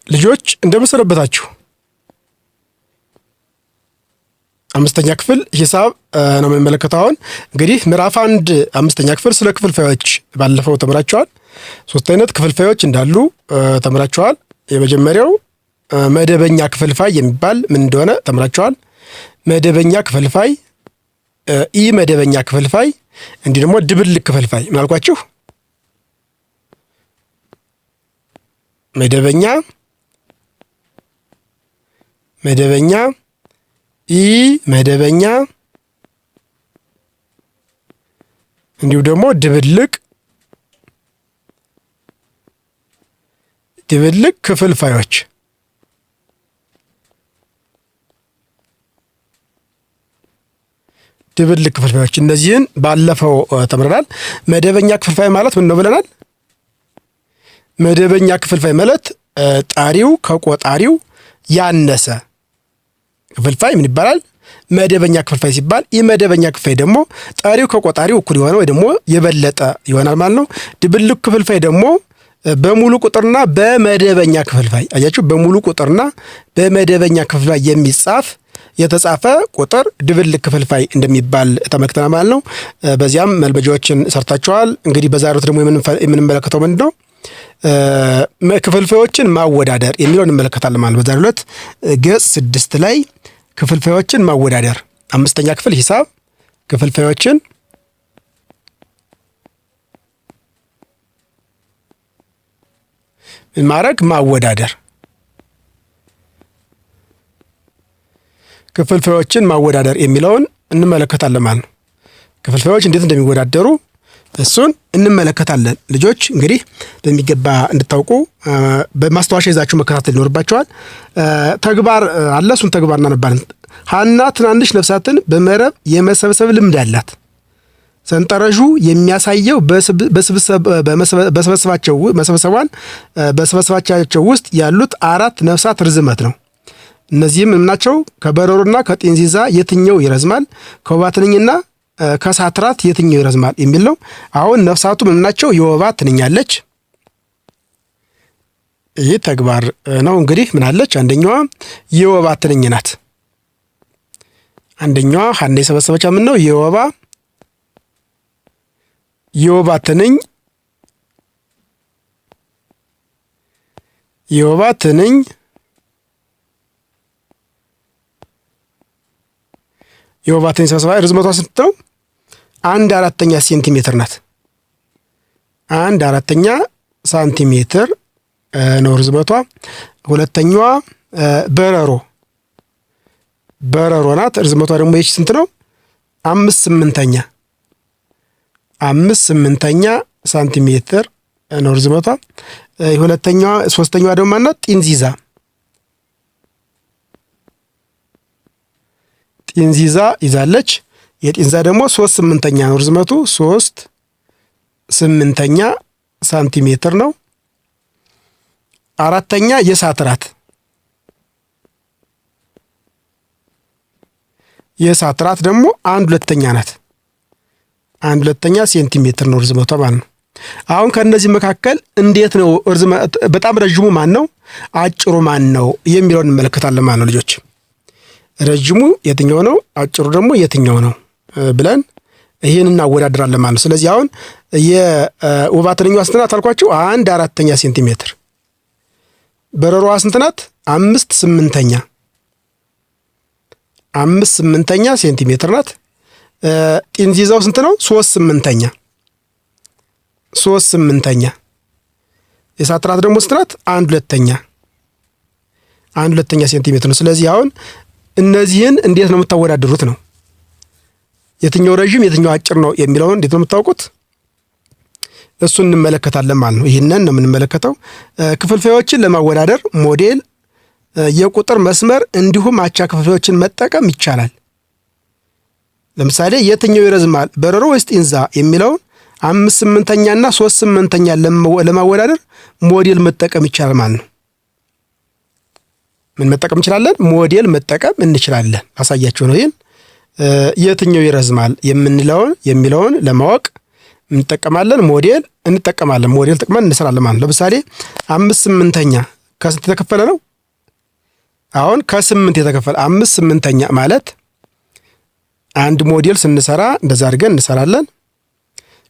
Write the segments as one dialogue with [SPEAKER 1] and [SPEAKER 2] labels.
[SPEAKER 1] ልጆች እንደምሰነበታችሁ። አምስተኛ ክፍል ሂሳብ ነው የምንመለከተው። አሁን እንግዲህ ምዕራፍ 1 አምስተኛ ክፍል ስለ ክፍልፋዮች ባለፈው ተምራችኋል። ሶስት አይነት ክፍልፋዮች እንዳሉ ተምራችኋል። የመጀመሪያው መደበኛ ክፍልፋይ የሚባል ምን እንደሆነ ተምራችኋል። መደበኛ ክፍልፋይ፣ ኢ መደበኛ ክፍልፋይ፣ እንዲህ ደግሞ ድብልቅ ክፍልፋይ ምን አልኳችሁ? መደበኛ ኢ መደበኛ እንዲሁ ደግሞ ድብልቅ ክፍልፋዮች። ድብልቅ ክፍልፋዮች እነዚህን ባለፈው ተምረናል። መደበኛ ክፍልፋይ ማለት ምን ነው ብለናል? መደበኛ ክፍልፋይ ማለት ጣሪው ከቆጣሪው ያነሰ ክፍልፋይ ምን ይባላል? መደበኛ ክፍልፋይ ሲባል ኢመደበኛ ክፍልፋይ ደግሞ ጣሪው ከቆጣሪው እኩል የሆነ ወይ ደግሞ የበለጠ ይሆናል ማለት ነው። ድብልቅ ክፍልፋይ ደግሞ በሙሉ ቁጥርና በመደበኛ ክፍልፋይ አያችሁ፣ በሙሉ ቁጥርና በመደበኛ ክፍልፋይ የተጻፈ ቁጥር ድብልቅ ክፍልፋይ እንደሚባል ተመልክተናል ማለት ነው። በዚያም መልበጃዎችን ሰርታችኋል። እንግዲህ በዛሬው ደግሞ የምንመለከተው ምንድን ነው? ክፍልፋዮችን ማወዳደር የሚለውን እንመለከታለን ማለት በዛሬው ዕለት ገጽ 6 ላይ ክፍልፋዮችን ማወዳደር፣ አምስተኛ ክፍል ሂሳብ ክፍልፋዮችን ማድረግ ማወዳደር፣ ክፍልፋዮችን ማወዳደር የሚለውን እንመለከታለን ማለት ነው። ክፍልፋዮች እንዴት እንደሚወዳደሩ እሱን እንመለከታለን። ልጆች እንግዲህ በሚገባ እንድታውቁ በማስታወሻ ይዛችሁ መከታተል ይኖርባችኋል። ተግባር አለ፣ እሱን ተግባር እናነባለን። ሀና ትናንሽ ነፍሳትን በመረብ የመሰብሰብ ልምድ አላት። ሰንጠረዡ የሚያሳየው በሰበሰባቸው ውስጥ ያሉት 4 ነፍሳት ርዝመት ነው። እነዚህም ምናቸው? ከበረሮና ከጤንዚዛ የትኛው ይረዝማል? ከወባ ትንኝና ከሳትራት የትኛው ይረዝማል የሚል ነው። አሁን ነፍሳቱ ምናቸው? የወባ ትንኝ አለች። ይህ ተግባር ነው። እንግዲህ ምን አለች? አንደኛዋ የወባ ትንኝ ናት። አንደኛዋ ሀና የሰበሰበቻ ምን ነው? የወባ ትንኝ ሰበሰባ ርዝመቷ ስንት ነው? 1/4 ሴንቲሜትር ናት። 1/4 ሳንቲሜትር ነው ርዝመቷ። ሁለተኛዋ በረሮ ናት። ርዝመቷ ደግሞ ይህች ስንት ነው? 5/8 ሳንቲሜትር ነው ርዝመቷ። ሶስተኛዋ ደግሞ ማናት? ጢንዚዛ ይዛለች። የጢንዛ ደግሞ 3/8 ነው ርዝመቱ። 3/8 ሳንቲሜትር ነው። አራተኛ የሳትራት ደግሞ 1/2 ናት። 1/2 ሴንቲሜትር ነው ርዝመቷ ማለት ነው። አሁን ከነዚህ መካከል እንዴት ነው በጣም ረጅሙ ማን ነው? አጭሩ ማን ነው የሚለውን እንመለከታለን ማለት ነው። ልጆች ረጅሙ የትኛው ነው? አጭሩ ደግሞ የትኛው ነው ብለን ይሄን እናወዳድራለን ማለት ነው። ስለዚህ አሁን የወባ ትንኝዋ ስንት ናት አልኳችሁ? 1/4 ሴንቲሜትር። በረሮዋ ስንት ናት? 5/8 ሴንቲሜትር ናት። ጢንዚዛው ስንት ነው? 3/8 የሳትራት ደግሞ ስንት ናት? 1/2 ሴንቲሜትር ነው። ስለዚህ አሁን እነዚህን እንዴት ነው የምታወዳድሩት ነው? የትኛው ረጅም የትኛው አጭር ነው የሚለውን እንዴት ነው የምታውቁት? እሱን እንመለከታለን ማለት ነው። ይህንን ነው የምንመለከተው። ክፍልፋዮችን ለማወዳደር ሞዴል፣ የቁጥር መስመር እንዲሁም አቻ ክፍልፋዮችን መጠቀም ይቻላል። ለምሳሌ የትኛው ይረዝማል በረሮ ወይስ ጢንዛ የሚለውን 5/8 እና 3/8 ለማወዳደር ሞዴል መጠቀም ይቻላል ማለት ነው። ምን መጠቀም እንችላለን? ሞዴል መጠቀም እንችላለን። አሳያችሁ ነው። ይሄን የትኛው ይረዝማል የሚለውን ለማወቅ እንጠቀማለን። ሞዴል እንጠቀማለን። ሞዴል ጥቅመን እንሰራለን ማለት ነው። ለምሳሌ 5/8 ከስንት የተከፈለ ነው? አሁን ከ8 የተከፈለ 5/8 ማለት አንድ ሞዴል ስንሰራ እንደዛ አድርገን እንሰራለን።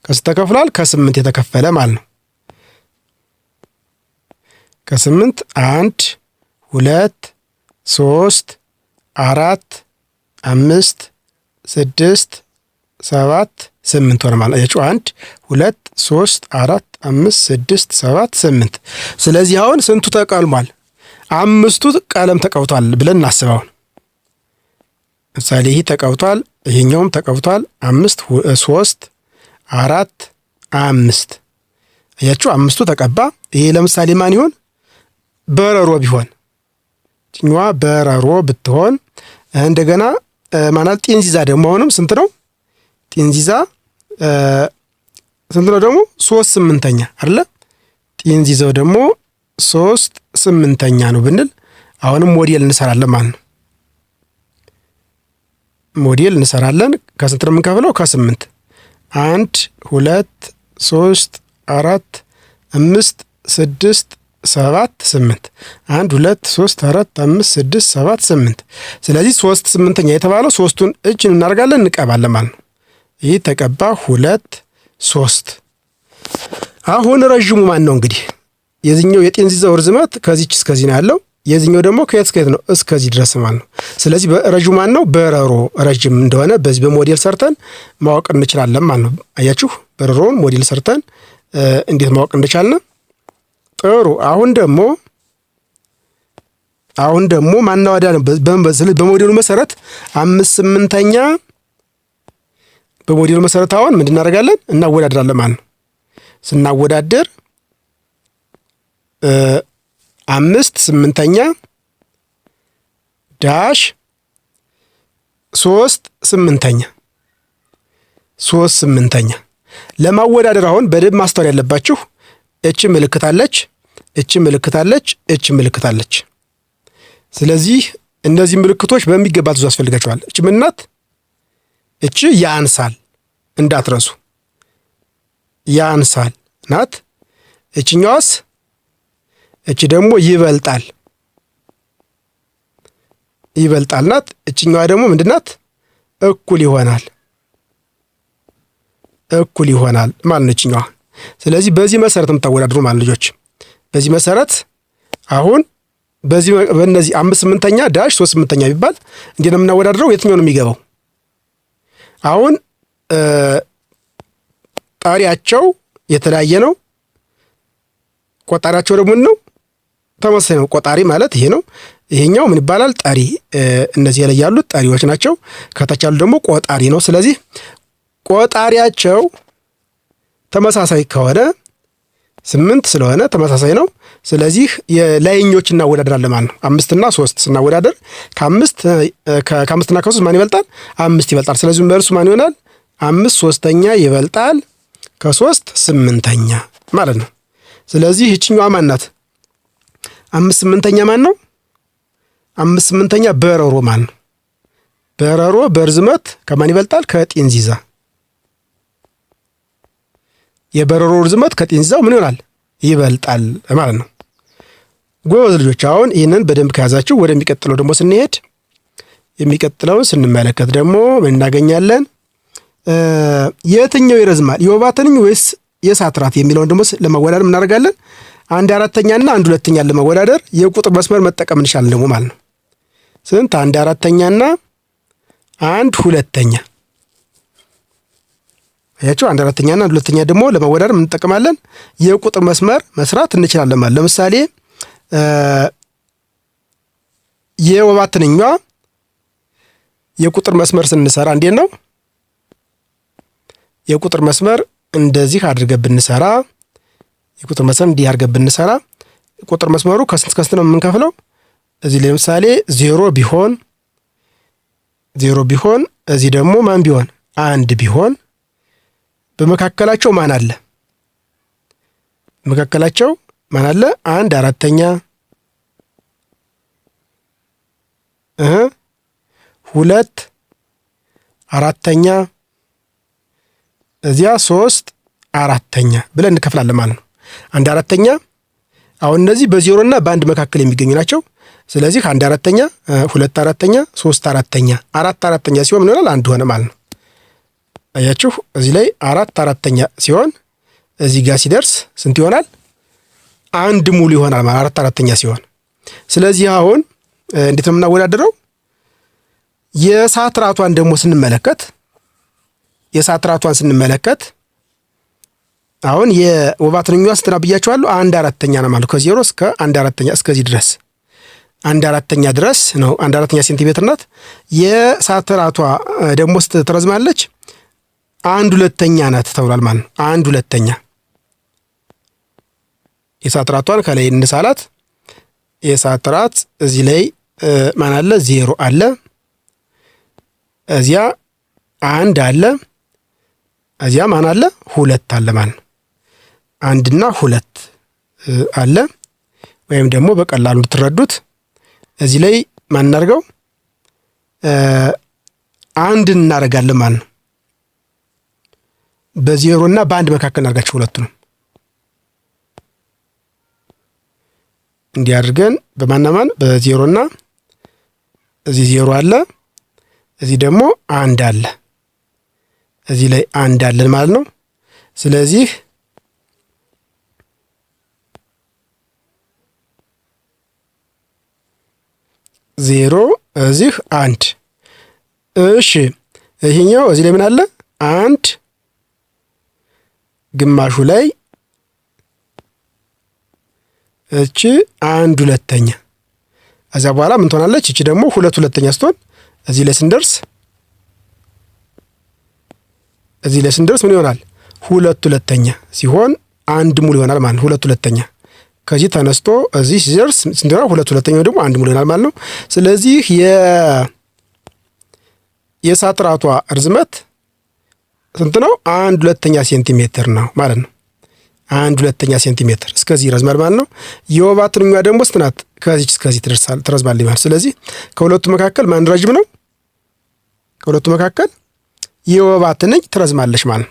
[SPEAKER 1] ከስንት ተከፍሏል? ከ8 የተከፈለ ማለት ነው። ከ8 1 2 3 4 5 6 7 8 ሆነ ማለት ነው። 1 2 3 4 5 6 7 8። ስለዚህ አሁን ስንቱ ተቀልሟል? 5ቱ ቀለም ተቀብቷል ብለን እናስበው። ምሳሌ ይሄ ተቀብቷል፣ ይሄኛውም ተቀብቷል። 5 3 4 5 አያችሁ፣ 5ቱ ተቀባ። ይሄ ለምሳሌ ማን ይሆን? በረሮ ቢሆን ጭኛዋ በረሮ ብትሆን እንደገና ማናል ጢንዚዛ ደግሞ አሁንም ስንት ነው? ጢንዚዛ ስንት ነው ደግሞ? 3/8 አይደለ? ጢንዚዛው ደግሞ 3/8 ነው ብንል አሁንም ሞዴል እንሰራለን ማለት ነው። ሞዴል እንሰራለን። ከስንት ነው የምንከፍለው? ከ8 1 2 3 4 5 6 7 8 1 2 3 4 5 6 7 8 ስለዚህ 3/8 የተባለው 3ቱን እጅ እናደርጋለን እንቀባለን ማለት ነው። ይህ ተቀባ 2 3። አሁን ረዥሙ ማን ነው? እንግዲህ የዚህኛው የጢንዚዛው ርዝመት ከዚች እስከዚህ ነው ያለው። የዚህኛው ደግሞ ከየት እስከየት ነው? እስከዚህ ድረስ ማለት ነው። ስለዚህ ረዥሙ ማን ነው? በረሮ ረጅም እንደሆነ በዚህ በሞዴል ሰርተን ማወቅ እንችላለን ማለት ነው። አያችሁ በረሮውን ሞዴል ሰርተን እንዴት ማወቅ እንደቻልን። ጥሩ። አሁን ደግሞ ማናወዳ ነው? በሞዴሉ መሰረት 5/8 በሞዴሉ መሰረት አሁን ምንድን እናደርጋለን? እናወዳድራለን ማለት ነው። ስናወዳድር 5/8 ዳሽ 3/8 3/8 ለማወዳደር አሁን በደንብ ማስተዋል ያለባችሁ እቺ ምልክት አለች፣ እቺ ምልክት አለች፣ እቺ ምልክት አለች። ስለዚህ እነዚህ ምልክቶች በሚገባ ብዙ ያስፈልጋቸዋል። እቺ ምን ናት? እቺ ያንሳል እንዳትረሱ፣ ያንሳል ናት። እቺኛዋስ? እቺ ደግሞ ይበልጣል፣ ይበልጣል ናት። እቺኛዋ ደግሞ ምንድናት? እኩል ይሆናል፣ እኩል ይሆናል ማለት ነው እቺኛዋ። ስለዚህ በዚህ መሰረት የምታወዳድሩ ማለት ልጆች፣ በዚህ መሰረት አሁን በእነዚህ 5/8 ዳሽ 3/8 ቢባል እንዴት ነው የምናወዳድረው? የትኛው ነው የሚገባው? አሁን ጣሪያቸው የተለያየ ነው። ቆጣሪያቸው ደግሞ ነው ተመሳሳይ ነው። ቆጣሪ ማለት ይሄ ነው። ይሄኛው ምን ይባላል? ጠሪ። እነዚህ ላይ ያሉት ጠሪዎች ናቸው። ከታች ያሉት ደግሞ ቆጣሪ ነው። ስለዚህ ቆጣሪያቸው ተመሳሳይ ከሆነ 8 ስለሆነ ተመሳሳይ ነው። ስለዚህ የላይኞች እናወዳድራለን ማለት ነው። 5 እና 3 ስናወዳደር ከ5 እና ከ3 ማን ይበልጣል? 5 ይበልጣል። ስለዚህ መልሱ ማን ይሆናል? 5/3 ይበልጣል ከ3/8 ማለት ነው። ስለዚህ እቺኛዋ ማን ናት? 5/8 ማን ነው? 5/8 በረሮ ማን ነው? በረሮ በርዝመት ከማን ይበልጣል? ከጢንዚዛ። የበረሮ ርዝመት ከጢንዚዛው ምን ይሆናል? ይበልጣል ማለት ነው። ጎበዝ ልጆች፣ አሁን ይህንን በደንብ ከያዛችሁ ወደሚቀጥለው ደግሞ ስንሄድ የሚቀጥለውን ስንመለከት ደግሞ ምን እናገኛለን? የትኛው ይረዝማል? የወባ ትንኝ ወይስ የእሳት ራት የሚለውን ደግሞ ለማወዳደር እናደርጋለን። 1/4 እና 1/2 ለማወዳደር የቁጥር መስመር መጠቀም እንችላለን ደግሞ ማለት ነው። ስንት? 1/4 እና 1/2 አያችሁ። 1/4 እና 1/2 ደግሞ ለማወዳደር ምን እንጠቀማለን? የቁጥር መስመር መስራት እንችላለን ማለት። ለምሳሌ የወባ ትንኟ የቁጥር መስመር ስንሰራ እንዴት ነው? የቁጥር መስመር እንደዚህ አድርገን ብንሰራ፣ የቁጥር መስመር እንዲህ አድርገን ብንሰራ ቁጥር መስመሩ ከስንት እስከ ስንት ነው የምንከፍለው? እዚህ ለምሳሌ 0 ቢሆን እዚህ ደግሞ ማን ቢሆን? 1 ቢሆን በመካከላቸው ማን አለ? በመካከላቸው ማን አለ? 1/4 2/4 እዚያ 3/4 ብለን እንከፍላለን ማለት ነው። 1/4 አሁን እነዚህ በዜሮ እና በአንድ መካከል የሚገኙ ናቸው። ስለዚህ 1/4ኛ፣ 2/4ኛ፣ 3/4ኛ፣ 4/4ኛ ሲሆን ምን ይሆናል? አንድ ሆነ ማለት ነው። አያችሁ እዚህ ላይ 4/4ኛ ሲሆን እዚህ ጋር ሲደርስ ስንት ይሆናል? አንድ ሙሉ ይሆናል ማለት 4/4ኛ ሲሆን። ስለዚህ አሁን እንዴት ነው የምናወዳደረው? የሳትራቷን ደግሞ ስንመለከት አሁን የወባ ትንኟ ስንት ናት ብያችኋለሁ? 1/4ኛ ነው ማለት ከ0 እስከ 1/4ኛ እስከዚህ ድረስ 1/4ኛ ድረስ ነው። 1/4ኛ ሴንቲሜትር ናት። የሳትራቷ ደግሞ ስትረዝማለች 1/2ኛ ናት ተብሏል ማለት ነው። 1/2ኛ የሳትራቷን ከላይ እንሳላት። የሳትራት እዚህ ላይ ማን አለ? 0 አለ። እዚያ 1 አለ። እዚያ ማን አለ? 2 አለ ማለት ነው። 1 እና 2 አለ። ወይም ደግሞ በቀላሉ እንድትረዱት እዚህ ላይ ማን እናድርገው? 1 እናደርጋለን ማለት ነው። በዜሮ እና በአንድ መካከል እናድርጋቸው ሁለቱንም እንዲያድርገን በማናማን በዜሮ እና እዚህ 0 አለ። እዚህ ደግሞ 1 አለ። እዚህ ላይ 1 አለን ማለት ነው። ስለዚህ ዜሮ እዚህ 1። እሺ ይሄኛው እዚህ ላይ ምን አለ? 1 ግማሹ ላይ እቺ 1/2ኛ ከዛ በኋላ ምን ትሆናለች? እቺ ደግሞ 2/2ኛ ስትሆን እዚህ ላይ ስንደርስ ምን ይሆናል? 2/2ኛ ሲሆን 1 ሙሉ ይሆናል ማለት ነው። 2/2ኛ ከዚህ ተነስቶ እዚህ ሲደርስ ስንት ይሆናል? 2/2ኛው ደግሞ 1 ሙሉ ይሆናል ማለት ነው። ስለዚህ የሳትራቷ ርዝመት ስንት ነው? 1/2ኛ ሴንቲሜትር ነው ማለት ነው። 1/2ኛ ሴንቲሜትር እስከዚህ ይረዝማል ማለት ነው። የወባ ትንኟ ደግሞ ስንት ናት? ከዚህ እስከዚህ ትረዝማለች ማለት። ስለዚህ ከሁለቱ መካከል ማን ረጅም ነው? ከሁለቱ መካከል የወባ ትንኝ ትረዝማለች ማለት ነው።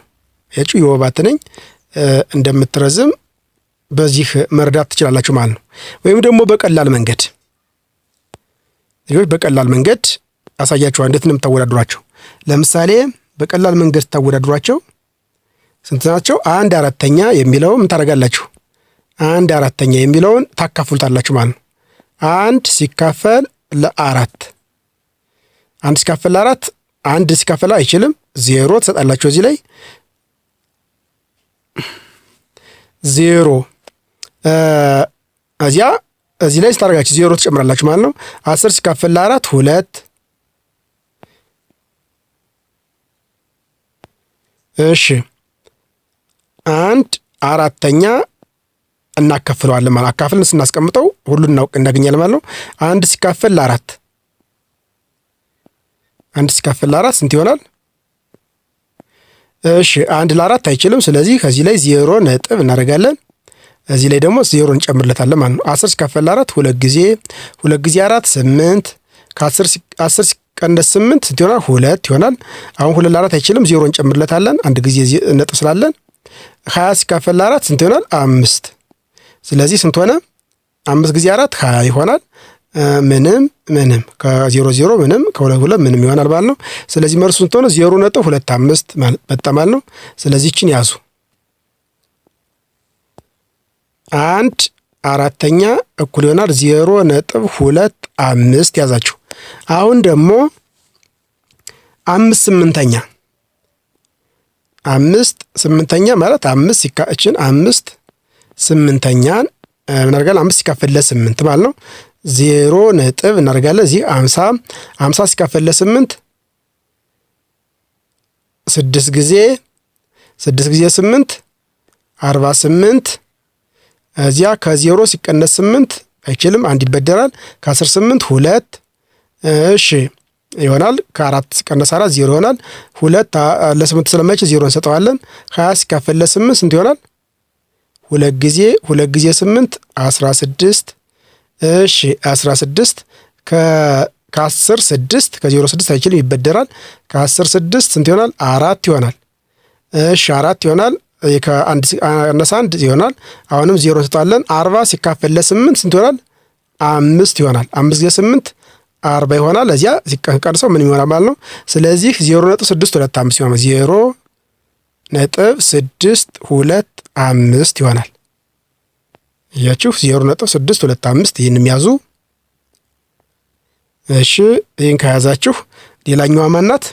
[SPEAKER 1] ያቺው የወባ ትንኝ እንደምትረዝም በዚህ መረዳት ትችላላችሁ ማለት ነው። ወይም ደግሞ በቀላል መንገድ አሳያችኋለሁ እንዴት ነው የምታወዳድሯቸው። ለምሳሌ በቀላል መንገድ ታወዳድሯቸው ስንት ናቸው? 1/4ኛ የሚለውን ምን ታደርጋላችሁ? 1/4ኛ የሚለውን ታካፍሉታላችሁ ማለት ነው። 1 ሲካፈል ለ4 1 ሲካፈል ለ4 1 ሲካፈል አይችልም 0 ትሰጣላችሁ። እዚህ ላይ 0 እዚህ ላይ ስታደርጋችሁ 0 ትጨምራላችሁ ማለት ነው። 10 ሲካፈል ለ4 2 እሺ 1/4ኛ እናከፍለዋለን ማለት አካፍልን ስናስቀምጠው ሁሉን እናገኛለን ማለት ነው። 1 ሲካፈል ለ4 ስንት ይሆናል? እሺ 1 ለ4 አይችልም። ስለዚህ ከዚህ ላይ 0 ነጥብ እናደርጋለን። እዚህ ላይ ደግሞ 0 እንጨምርለታለን ማለት ነው። 10 ሲካፈል ለ4 2 ጊዜ 4 8 ከ10 ሲቀነስ 8 ስንት ይሆናል? 2 ይሆናል። አሁን 2 ለ4 አይችልም 0 እንጨምርለታለን አንድ ጊዜ ነጥብ ስላለን 20 ሲካፈል ለ4 ስንት ይሆናል? 5። ስለዚህ ስንት ሆነ? 5 ጊዜ 4 20 ይሆናል። ምንም ከ0 0 ምንም ከ2 ምንም ይሆናል ማለት ነው። ስለዚህ መልሱ ስንት ሆነ? 0.25 መጣ ማለት ነው። ስለዚህ እቺን ያዙ። 1/4ኛ እኩል ይሆናል 0.25 ያዛችሁ። አሁን ደግሞ 5/8ኛ 5/8ኛ ማለት 5 ሲካፈል 5/8ኛን ምን አድርጋለን? 5 ሲካፈል ለ8 ማለት ነው። 0 ነጥብ እናደርጋለን። እዚህ 50 ሲካፈል ለ8 6 ጊዜ 8 48 እዚያ ከ0 ሲቀነስ 8 አይችልም 1 ይበደራል። ከ10 8 2 እሺ ይሆናል። ከ4 ሲቀነስ 4 0 ይሆናል። 2 ለ8 ስለማይችል 0 እንሰጠዋለን። 20 ሲካፈል ለ8 ስንት ይሆናል? 2 ጊዜ 8 16 እሺ 16 ከ10 6 ከ0 6 አይችልም ይበደራል። ከ10 6 ስንት ይሆናል? 4 ይሆናል። እሺ 4 ይሆናል። ከአንድ አነሳ አንድ ይሆናል። አሁንም 0 እንሰጠዋለን። 40 ሲካፈል ለ8 ስንት ይሆናል? 5 ይሆናል። 5 ጊዜ 8 40 ይሆናል። እዚያ ሲቀንሰው ምን ይሆናል ማለት ነው? ስለዚህ 0.625 ይሆናል። 0.625 ይሆናል። እያችሁ 0.625 ይህንም ያዙ። እሺ ይህን ከያዛችሁ ሌላኛዋ ማናት?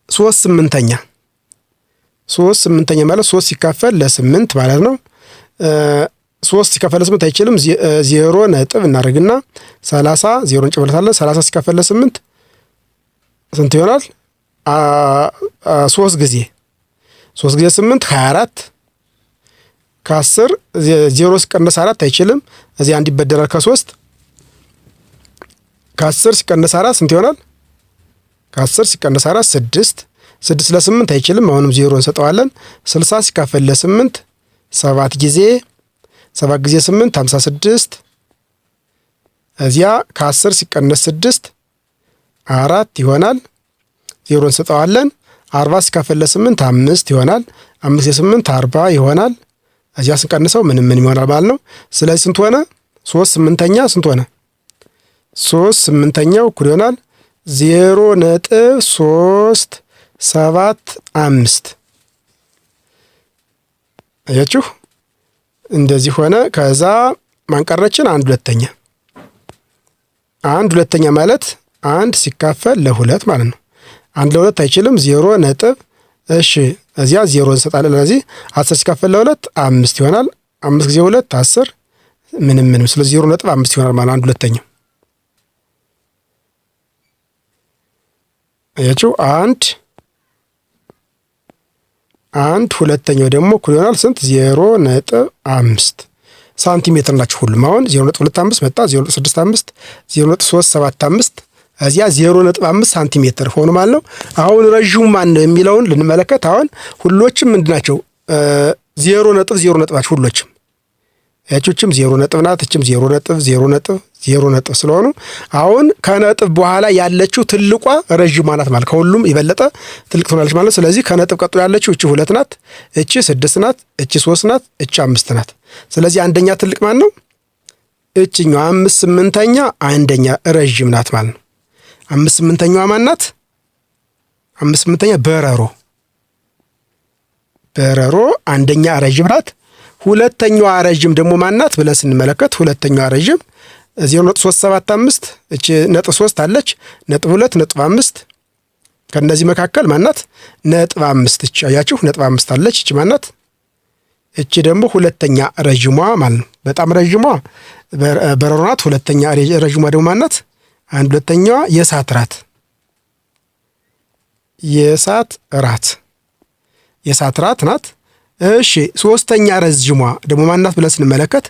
[SPEAKER 1] 3/8 3/8 ማለት 3 ሲካፈል ለ8 ማለት ነው። 3 ሲካፈል ለ8 አይችልም። 0 ነጥብ እናደርግና 30 0 እንጨምራለን። 30 ሲካፈል ለ8 ስንት ይሆናል? 3 ጊዜ 8 24 ከ10 0 ሲቀነስ 4 አይችልም። እዚህ አንድ ይበደራል ከ3 ከ10 ሲቀነስ 4 ስንት ይሆናል? ከ10 ሲቀነስ 4 6 6 ለ8 አይችልም። አሁንም 0 እንሰጠዋለን። 60 ሲካፈል ለ8 7 ጊዜ 8 56 እዚያ ከ10 ሲቀነስ 6 4 ይሆናል። 0 እንሰጠዋለን። 40 ሲካፈል ለ8 5 ይሆናል። 5 ጊዜ 8 40 ይሆናል። እዚያ ስንቀንሰው ምንም ይሆናል ማለት ነው። ስለዚህ ስንት ሆነ? 3/8 ስንት ሆነ? 3/8 እኩል ይሆናል 0.375 አያችሁ፣ እንደዚህ ሆነ። ከዛ ማንቀረችን 1/2 1/2 ማለት 1 ሲካፈል ለ2 ማለት ነው። 1 ለ2 አይችልም። 0 ነጥብ እሺ፣ እዚያ 0 እንሰጣለን። ስለዚህ 10 ሲካፈል ለ2 5 ይሆናል። 5 ጊዜ 2 10 ምንም። ስለዚህ 0.5 ይሆናል ማለት 1/2 አያችሁ። 1/2 ደግሞ እኩል ይሆናል ስንት? 0.5 ሳንቲሜትር ናቸው ሁሉም። አሁን 0.25 መጣ፣ 0.65 0.375 እዚያ 0.5 ሳንቲሜትር ሆኖ ማለት ነው። አሁን ረዥሙ ማን ነው የሚለውን ልንመለከት። አሁን ሁሎችም ምንድናቸው? 0.0 ናቸው ሁሎችም። ያቺም 0 ነጥብ ናት፣ እችም 0 ነጥብ ስለሆኑ አሁን ከነጥብ በኋላ ያለችው ትልቋ ረዥሟ ናት ማለት ከሁሉም የበለጠ ትልቅ ትሆናለች ማለት። ስለዚህ ከነጥብ ቀጥሎ ያለችው እቺ 2 ናት፣ እቺ 6 ናት፣ እቺ 3 ናት፣ እቺ 5 ናት። ስለዚህ አንደኛ ትልቅ ማን ነው? እቺኛው 5/8 አንደኛ ረዥም ናት ማለት ነው። 5/8 ማን ናት? 5/8 በረሮ አንደኛ ረዥም ናት። ሁለተኛዋ ረዥም ደግሞ ማናት ብለን ስንመለከት ሁለተኛዋ ረዥም 0.375 እቺ ነጥብ 3 አለች፣ ነጥብ 2 ነጥብ 5 ከነዚህ መካከል ማናት? ነጥብ 5 እቺ አያችሁ፣ ነጥብ 5 አለች። እቺ ማናት? እቺ ደግሞ ሁለተኛ ረዥሟ ማለት ነው። በጣም ረዥሟ በረሮ ናት። ሁለተኛ ረዥሟ ደግሞ ማናት? 1/2ኛዋ የእሳት ራት ናት። እሺ ሶስተኛ ረዥሟ ደግሞ ማናት ብለን ስንመለከት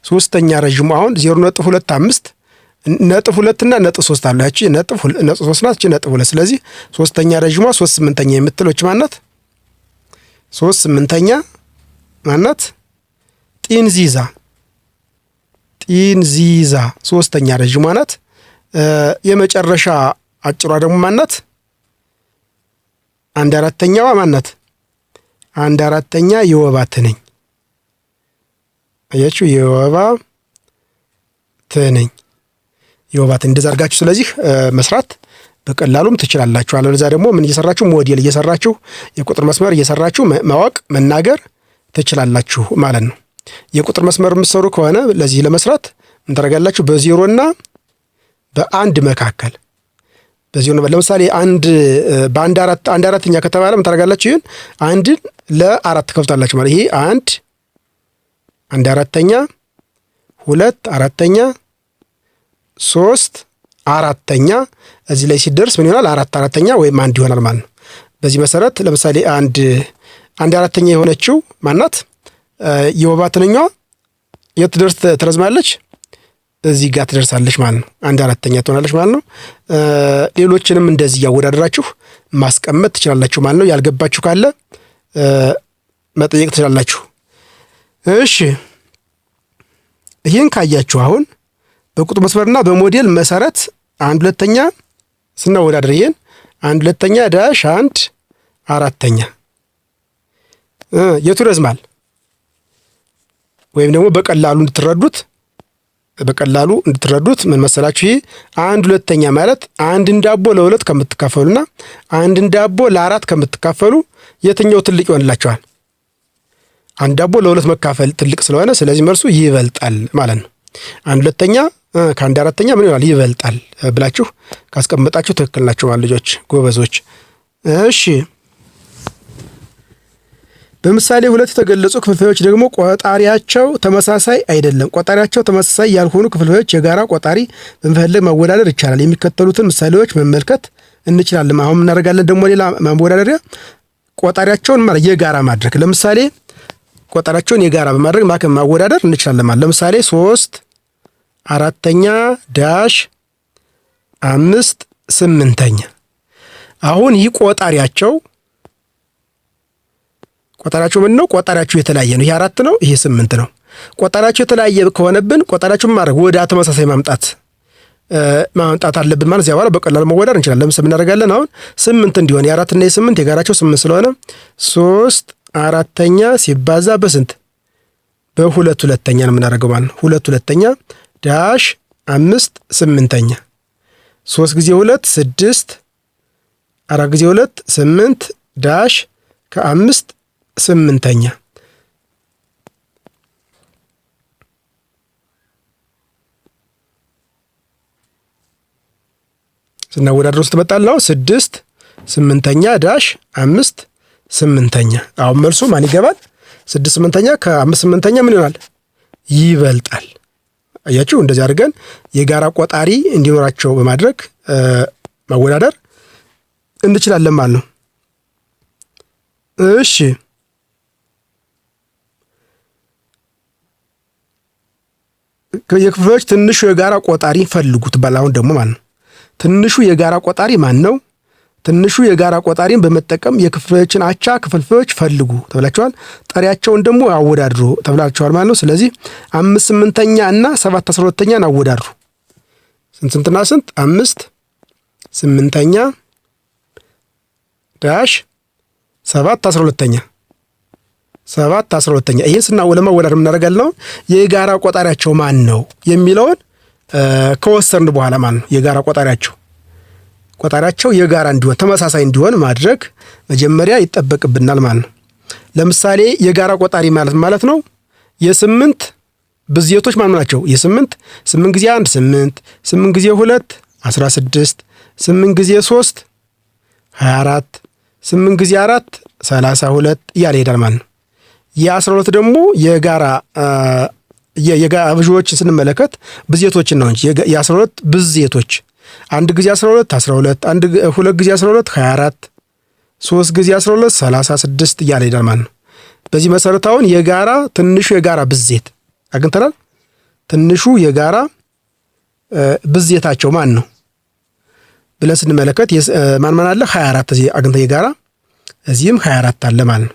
[SPEAKER 1] ሶስተኛ ረዥሟ አሁን 0.25 ነጥብ 2 እና ነጥብ 3 አለ። እቺ ነጥብ 3 ናት፣ እቺ ነጥብ 2። ስለዚህ ሶስተኛ ረዥሟ 3/8 የምትለው እቺ ማናት? 3/8 ማናት? ጢንዚዛ ሶስተኛ ረዥሟ ናት። የመጨረሻ አጭሯ ደግሞ ማናት? 1/4ኛዋ ማናት? 1/4ኛ የወባ ትንኝ። አያችሁ፣ የወባ ትንኝ እንደዛ አድርጋችሁ ስለዚህ መስራት በቀላሉም ትችላላችሁ። አለበለዚያ ደግሞ ምን እየሰራችሁ ሞዴል እየሰራችሁ የቁጥር መስመር እየሰራችሁ ማወቅ መናገር ትችላላችሁ ማለት ነው። የቁጥር መስመር የምትሰሩ ከሆነ ለዚህ ለመስራት ምን ታደርጋላችሁ? በ0 እና በ1 መካከል በዚህ ነው። ለምሳሌ በአንድ አራተኛ ከተባለ ምን ታደርጋላችሁ? ይሄን 1 ለ4 ከፍታላችሁ ማለት ይሄ 1 4ኛ 2 4ኛ 3 4ኛ እዚህ ላይ ሲደርስ ምን ይሆናል? 4 4ኛ ወይም 1 ይሆናል ማለት ነው። በዚህ መሰረት ለምሳሌ 1 4ኛ የሆነችው ማናት? የወባ ትንኛዋ የት ድረስ ትረዝማለች? እዚህ ጋር ትደርሳለች ማለት ነው። 1 4ኛ ትሆናለች ማለት ነው። ሌሎችንም እንደዚህ ያወዳደራችሁ ማስቀመጥ ትችላላችሁ ማለት ነው። ያልገባችሁ ካለ መጠየቅ ትችላላችሁ። እሺ ይሄን ካያችሁ አሁን በቁጥር መስመርና በሞዴል መሰረት 1 2ኛ ስናወዳደር ይሄን 1 2ኛ ዳሽ 1 4ኛ የቱ ይረዝማል? ወይም ደግሞ በቀላሉ እንድትረዱት ምን መሰላችሁ? ይሄ 1/2 ማለት አንድን ዳቦ ለ2 ከምትካፈሉና አንድን ዳቦ ለ4 ከምትካፈሉ የትኛው ትልቅ ይሆንላችኋል? አንድ ዳቦ ለ2 መካፈል ትልቅ ስለሆነ ስለዚህ መልሱ ይበልጣል ማለት ነው። 1/2 ከ1/4 ምን ይሆናል? ይበልጣል ብላችሁ ካስቀመጣችሁ ትክክል ናችሁ ማለት ልጆች ጎበዞች። እሺ በምሳሌ 2 የተገለጹ ክፍልፋዮች ደግሞ ቆጣሪያቸው ተመሳሳይ አይደለም። ቆጣሪያቸው ተመሳሳይ ያልሆኑ ክፍልፋዮች የጋራ ቆጣሪ በመፈለግ ማወዳደር ይቻላል። የሚከተሉትን ምሳሌዎች መመልከት እንችላለን። አሁን እናደርጋለን ደግሞ ሌላ ማወዳደሪያ ቆጣሪያቸውን ማለት የጋራ ማድረግ። ለምሳሌ ቆጣሪያቸውን የጋራ በማድረግ ማወዳደር እንችላለን ማለት ለምሳሌ 3/4 ዳሽ 5/8 አሁን ይህ ቆጣሪያቸው ምን ነው? ቆጣሪያቸው የተለያየ ነው። ይሄ 4 ነው፣ ይሄ 8 ነው። ቆጣሪያቸው የተለያየ ከሆነብን ቆጣሪያቸውን ማድረግ ወደ ተመሳሳይ ማምጣት አለብን ማለት እዚያ በኋላ በቀላሉ መወዳደር እንችላለን። ለምሳሌ እናደርጋለን አሁን 8 እንዲሆን የ4 እና የ8 የጋራቸው 8 ስለሆነ 3/4 ሲባዛ በስንት? በ2/2 ነው የምናደርገው ማለት ነው። 2/2 ዳሽ 5/8 3 ጊዜ 2 6 4 ጊዜ 2 8 ዳሽ ከ5/8 ስናወዳድር ውስጥ መጣል ነው 6/8 ዳሽ 5/8 አሁን መልሱ ማን ይገባል? 6/8 ከ5/8 ምን ይሆናል? ይበልጣል። አያችሁ እንደዚህ አድርገን የጋራ ቆጣሪ እንዲኖራቸው በማድረግ ማወዳደር እንችላለን ማለት ነው። እሺ የክፍሎች ትንሹ የጋራ ቆጣሪ ፈልጉት ባል። አሁን ደግሞ ማለት ነው ትንሹ የጋራ ቆጣሪ ማን ነው? ትንሹ የጋራ ቆጣሪን በመጠቀም የክፍሎችን አቻ ክፍልፋዮች ፈልጉ ተብላችኋል። ጠሪያቸውን ደግሞ አወዳድሩ ተብላችኋል ማለት ነው። ስለዚህ 5/8 እና 7/12 አወዳድሩ። ስንትና ስንት? 5/8 ዳሽ 7/12 ይሄን ለማወዳደር የምናደርጋለን ነው የጋራ ቆጣሪያቸው ማን ነው የሚለውን ከወሰርን በኋላ ማለት ነው የጋራ ቆጣሪያቸው የጋራ እንዲሆን ተመሳሳይ እንዲሆን ማድረግ መጀመሪያ ይጠበቅብናል ማለት ነው። ለምሳሌ የጋራ ቆጣሪ ማለት ነው የ8 ብዜቶች ማን ናቸው? የ8 8 ጊዜ 1 8 8 ጊዜ 2 16 8 ጊዜ 3 24 8 ጊዜ 4 32 እያለ ይሄዳል ማለት ነው። የ12 ደግሞ የጋራ ብዙዎችን ስንመለከት ብዜቶችን ነው እንጂ የ12 ብዜቶች 1 ጊዜ 12 12 2 ጊዜ 12 24 3 ጊዜ 12 36 እያለ ይሄዳል ማለት ነው። በዚህ መሰረት አሁን የጋራ ትንሹ የጋራ ብዜት አግኝተናል። ትንሹ የጋራ ብዜታቸው ማን ነው ብለን ስንመለከት ማን አለ? 24 እዚህ አግኝተ የጋራ እዚህም 24 አለ ማለት ነው።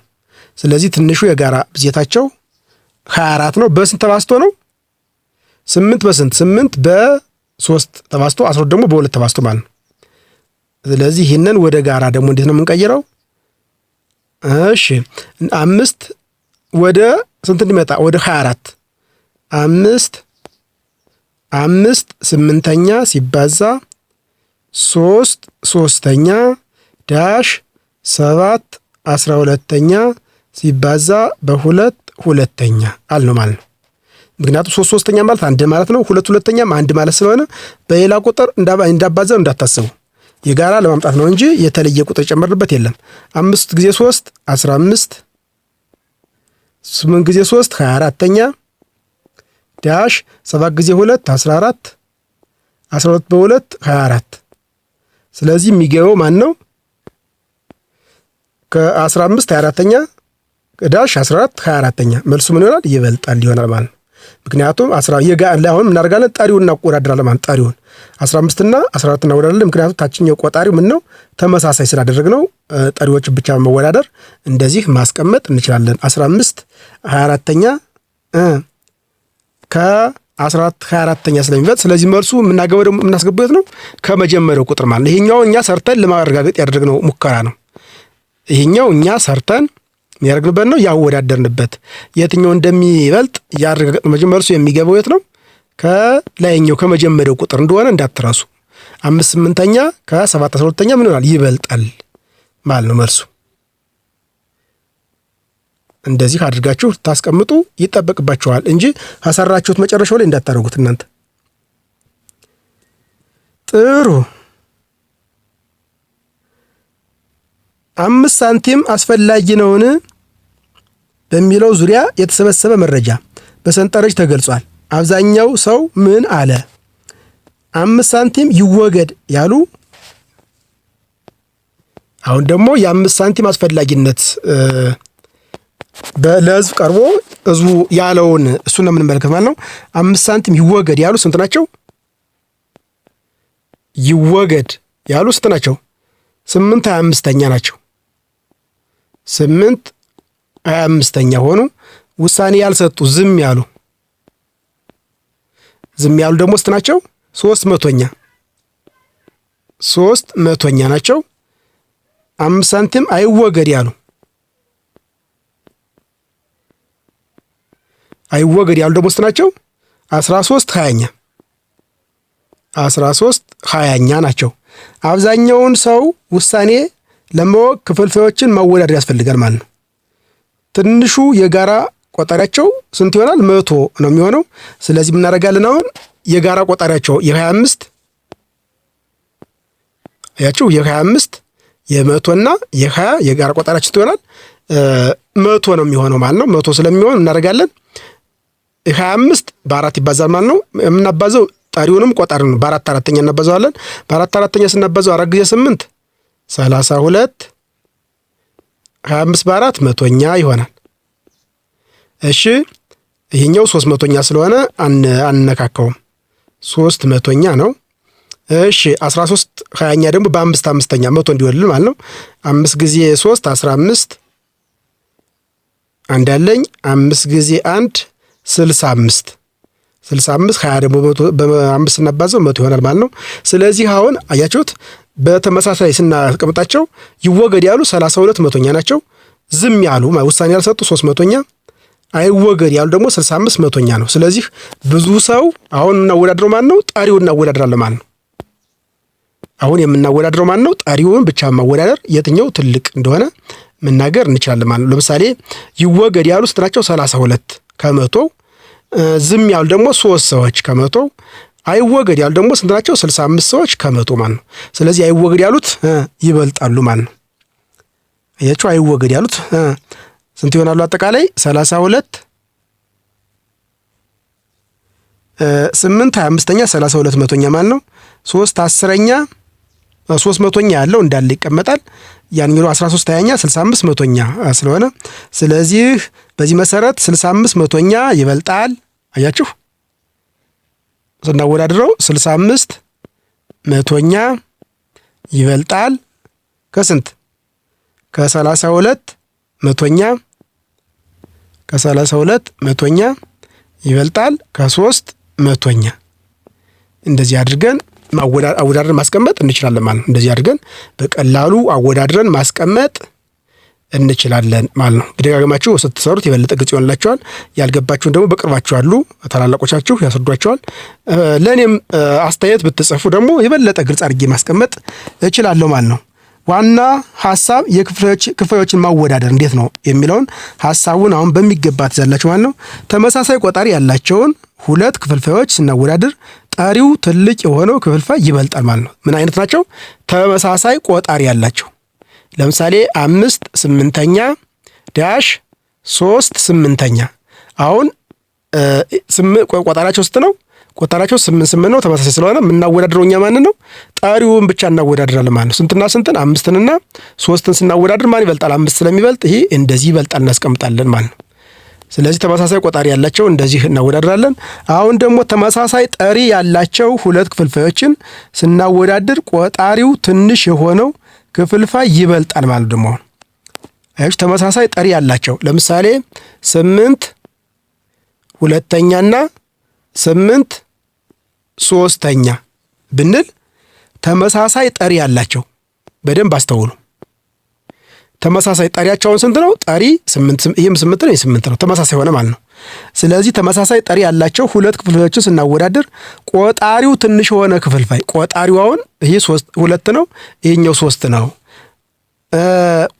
[SPEAKER 1] ስለዚህ ትንሹ የጋራ ብዜታቸው 24 ነው። በስንት ተባዝቶ ነው? 8 በስንት? 8 በ3 ተባዝቶ 12 ደግሞ በ2 ተባዝቶ ማለት ነው። ስለዚህ ይሄንን ወደ ጋራ ደግሞ እንዴት ነው የምንቀይረው? እሺ 5 ወደ ስንት እንዲመጣ? ወደ 24 5/8 ሲባዛ 3/3 ዳሽ 7/12 ሲባዛ በ2/2 አልነው ማለት ነው። ምክንያቱም 3/3 ማለት 1 ማለት ነው። 2/2 1 ማለት ስለሆነ በሌላ ቁጥር እንዳባዛው እንዳታስቡ የጋራ ለማምጣት ነው እንጂ የተለየ ቁጥር ጨመርንበት የለም። 5 ጊዜ 3 15 8 ጊዜ 3 24 ዳሽ 7 ጊዜ 2 14 12 በ2 24 ስለዚህ የሚገባው ማን ነው? ከ15 24ኛ ዳሽ 14 24ኛ መልሱ ምን ይሆናል? ይበልጣል ይሆናል ማለት ነው። ምክንያቱም 10 አሁን እናደርጋለን ጠሪውን እናወዳድራለን ማለት ጠሪውን 15 እና 14 እናወዳድራለን። ምክንያቱም ታችኛው ቆጣሪው ምን ነው ተመሳሳይ ስላደረግነው ጠሪዎች ብቻ መወዳደር እንደዚህ ማስቀመጥ እንችላለን። 15 24ኛ ከ14 24ኛ ስለሚበልጥ ስለዚህ መልሱ የምናስገባው ነው ከመጀመሪያው ቁጥር ማለት ነው። ይሄኛው እኛ ሰርተን ለማረጋገጥ ያደረግነው ሙከራ ነው። ይሄኛው እኛ ሰርተን ያደረግንበት ነው ያወዳደርንበት። የትኛው እንደሚበልጥ ያረጋግጥን መልሱ የሚገባው የት ነው? ከላይኛው ከመጀመሪያው ቁጥር እንደሆነ እንዳትረሱ። 5/8 ከ7/12 ምን ይሆናል? ይበልጣል ማለት ነው መልሱ። እንደዚህ አድርጋችሁ ታስቀምጡ ይጠበቅባችኋል እንጂ አሰራችሁት መጨረሻው ላይ እንዳታደርጉት እናንተ። ጥሩ 5 ሳንቲም አስፈላጊ ነውን በሚለው ዙሪያ የተሰበሰበ መረጃ በሰንጠረዥ ተገልጿል። አብዛኛው ሰው ምን አለ? 5 ሳንቲም ይወገድ ያሉ። አሁን ደግሞ የ5 ሳንቲም አስፈላጊነት ለህዝብ ቀርቦ ህዝቡ ያለውን እሱን ነው የምንመለከት ማለት ነው። 5 ሳንቲም ይወገድ ያሉ ስንት ናቸው? ይወገድ ያሉ ስንት ናቸው? 8/25 ናቸው። 8/25 ሆኑ። ውሳኔ ያልሰጡ ዝም ያሉ ደግሞ ስንት ናቸው? 3/100 ናቸው። 5 ሳንቲም አይወገድ ያሉ ደግሞ ስንት ናቸው? 13/20 ናቸው። አብዛኛውን ሰው ውሳኔ ለማወቅ ክፍልፋዮችን ማወዳደር ያስፈልጋል ማለት ነው። ትንሹ የጋራ ቆጣሪያቸው ስንት ይሆናል? 100 ነው የሚሆነው። ስለዚህ ምን እናደርጋለን? አሁን የጋራ ቆጣሪያቸው የ25 የ25 የ100 እና የ20 የጋራ ቆጣሪያቸው ይሆናል 100 ነው የሚሆነው ማለት ነው። 100 ስለሚሆን እናደርጋለን 25 በ4 ይባዛል ማለት ነው። የምናባዘው ጠሪውንም ቆጣሪውን በ4/4 እናባዛዋለን። በ4/4 ስናባዛው 4 ጊዜ 8 32 25 በ4 100ኛ ይሆናል። እሺ ይሄኛው 300ኛ ስለሆነ አንነካካውም 300ኛ ነው። እሺ 13/20 ደግሞ በ5/5 100 እንዲወልል ማለት ነው። 5 ጊዜ 3 15 አንዳለኝ 5 ጊዜ 1 65 20 ደግሞ በ5 ስናባዛው 100 ይሆናል ማለት ነው። ስለዚህ አሁን አያችሁት በተመሳሳይ ስናስቀምጣቸው ይወገድ ያሉ 32/100 ናቸው። ዝም ያሉ ውሳኔ ያልሰጡ 3/100፣ አይወገድ ያሉ ደግሞ 65/100 ነው። ስለዚህ ብዙ ሰው አሁን እናወዳድረው ማለት ነው ጠሪውን እናወዳድራለን ማለት ነው። አሁን የምናወዳድረው ማለት ነው ጠሪውን ብቻ ማወዳደር የትኛው ትልቅ እንደሆነ መናገር እንችላለን ማለት ነው። ለምሳሌ ይወገድ ያሉ ስንት ናቸው? 32/100። ዝም ያሉ ደግሞ 3 ሰዎች ከ100። አይወገድ ያሉ ደግሞ ስንት ናቸው? 65 ሰዎች ከ100 ማለት ነው። ስለዚህ አይወገድ ያሉት ይበልጣሉ ማለት ነው። አያችሁ አይወገድ ያሉት ስንት ይሆናሉ? አጠቃላይ 32 8/25 32/100 ማለት ነው። 3/10 3/100 ያለው እንዳለ ይቀመጣል። ያንኛው 13/20 65/100 ስለሆነ ስለዚህ በዚህ መሰረት 65/100 ይበልጣል። አያችሁ ስናወዳድረው 65/100 ይበልጣል ከስንት? ከ32/100 ከ32/100 ይበልጣል ከ3/100። እንደዚህ አድርገን አወዳድረን ማስቀመጥ እንችላለን ማለት ነው። እንደዚህ አድርገን በቀላሉ አወዳድረን ማስቀመጥ እንችላለን ማለት ነው። ደጋግማችሁ ስትሰሩት የበለጠ ግልጽ ይሆንላችኋል። ያልገባችሁን ደግሞ በቅርባችሁ ያሉ ታላላቆቻችሁ ያስረዷችኋል። ለእኔም አስተያየት ብትጽፉ ደግሞ የበለጠ ግልጽ አድርጌ ማስቀመጥ እችላለሁ ማለት ነው። ዋና ሐሳብ የክፍልፋዮችን ማወዳደር እንዴት ነው የሚለውን ሐሳቡን አሁን በሚገባ ትይዛላችሁ ማለት ነው። ተመሳሳይ ቆጣሪ ያላቸውን ሁለት ክፍልፋዮች ስናወዳድር ጠሪው ትልቅ የሆነው ክፍልፋይ ይበልጣል ማለት ነው። ምን አይነት ናቸው? ተመሳሳይ ቆጣሪ ያላቸው። ለምሳሌ 5/8 ዳሽ 3/8። አሁን ቆጣሪያቸው ስንት ነው? ቆጣሪያቸው 8/8 ነው። ተመሳሳይ ስለሆነ የምናወዳድረው እኛ ማንን ነው? ጠሪውን ብቻ እናወዳድራለን ማለት ነው። ስንትና ስንትን? 5ና 3ን ስናወዳድር ማን ይበልጣል? 5 ስለሚበልጥ ይሄ እንደዚህ ይበልጣል እናስቀምጣለን ማለት ነው። ስለዚህ ተመሳሳይ ቆጣሪ ያላቸው እንደዚህ እናወዳድራለን። አሁን ደግሞ ተመሳሳይ ጠሪ ያላቸው ሁለት ክፍልፋዮችን ስናወዳድር ቆጣሪው ትንሽ የሆነው ክፍልፋይ ይበልጣል ማለት ደግሞ አይሽ ተመሳሳይ ጠሪ ያላቸው ለምሳሌ 8/2ና 8/3 ብንል ተመሳሳይ ጠሪ ያላቸው በደንብ አስተውሉ። ተመሳሳይ ጠሪያቸውን ስንት ነው? ጠሪ 8 ይሄም 8 ነው፣ 8 ነው። ተመሳሳይ ሆነ ማለት ነው። ስለዚህ ተመሳሳይ ጠሪ ያላቸው ሁለት ክፍልፋዮችን ስናወዳድር ቆጣሪው ትንሽ የሆነ ክፍልፋይ ቆጣሪው አሁን ይሄ 2 ነው፣ ይሄኛው 3 ነው።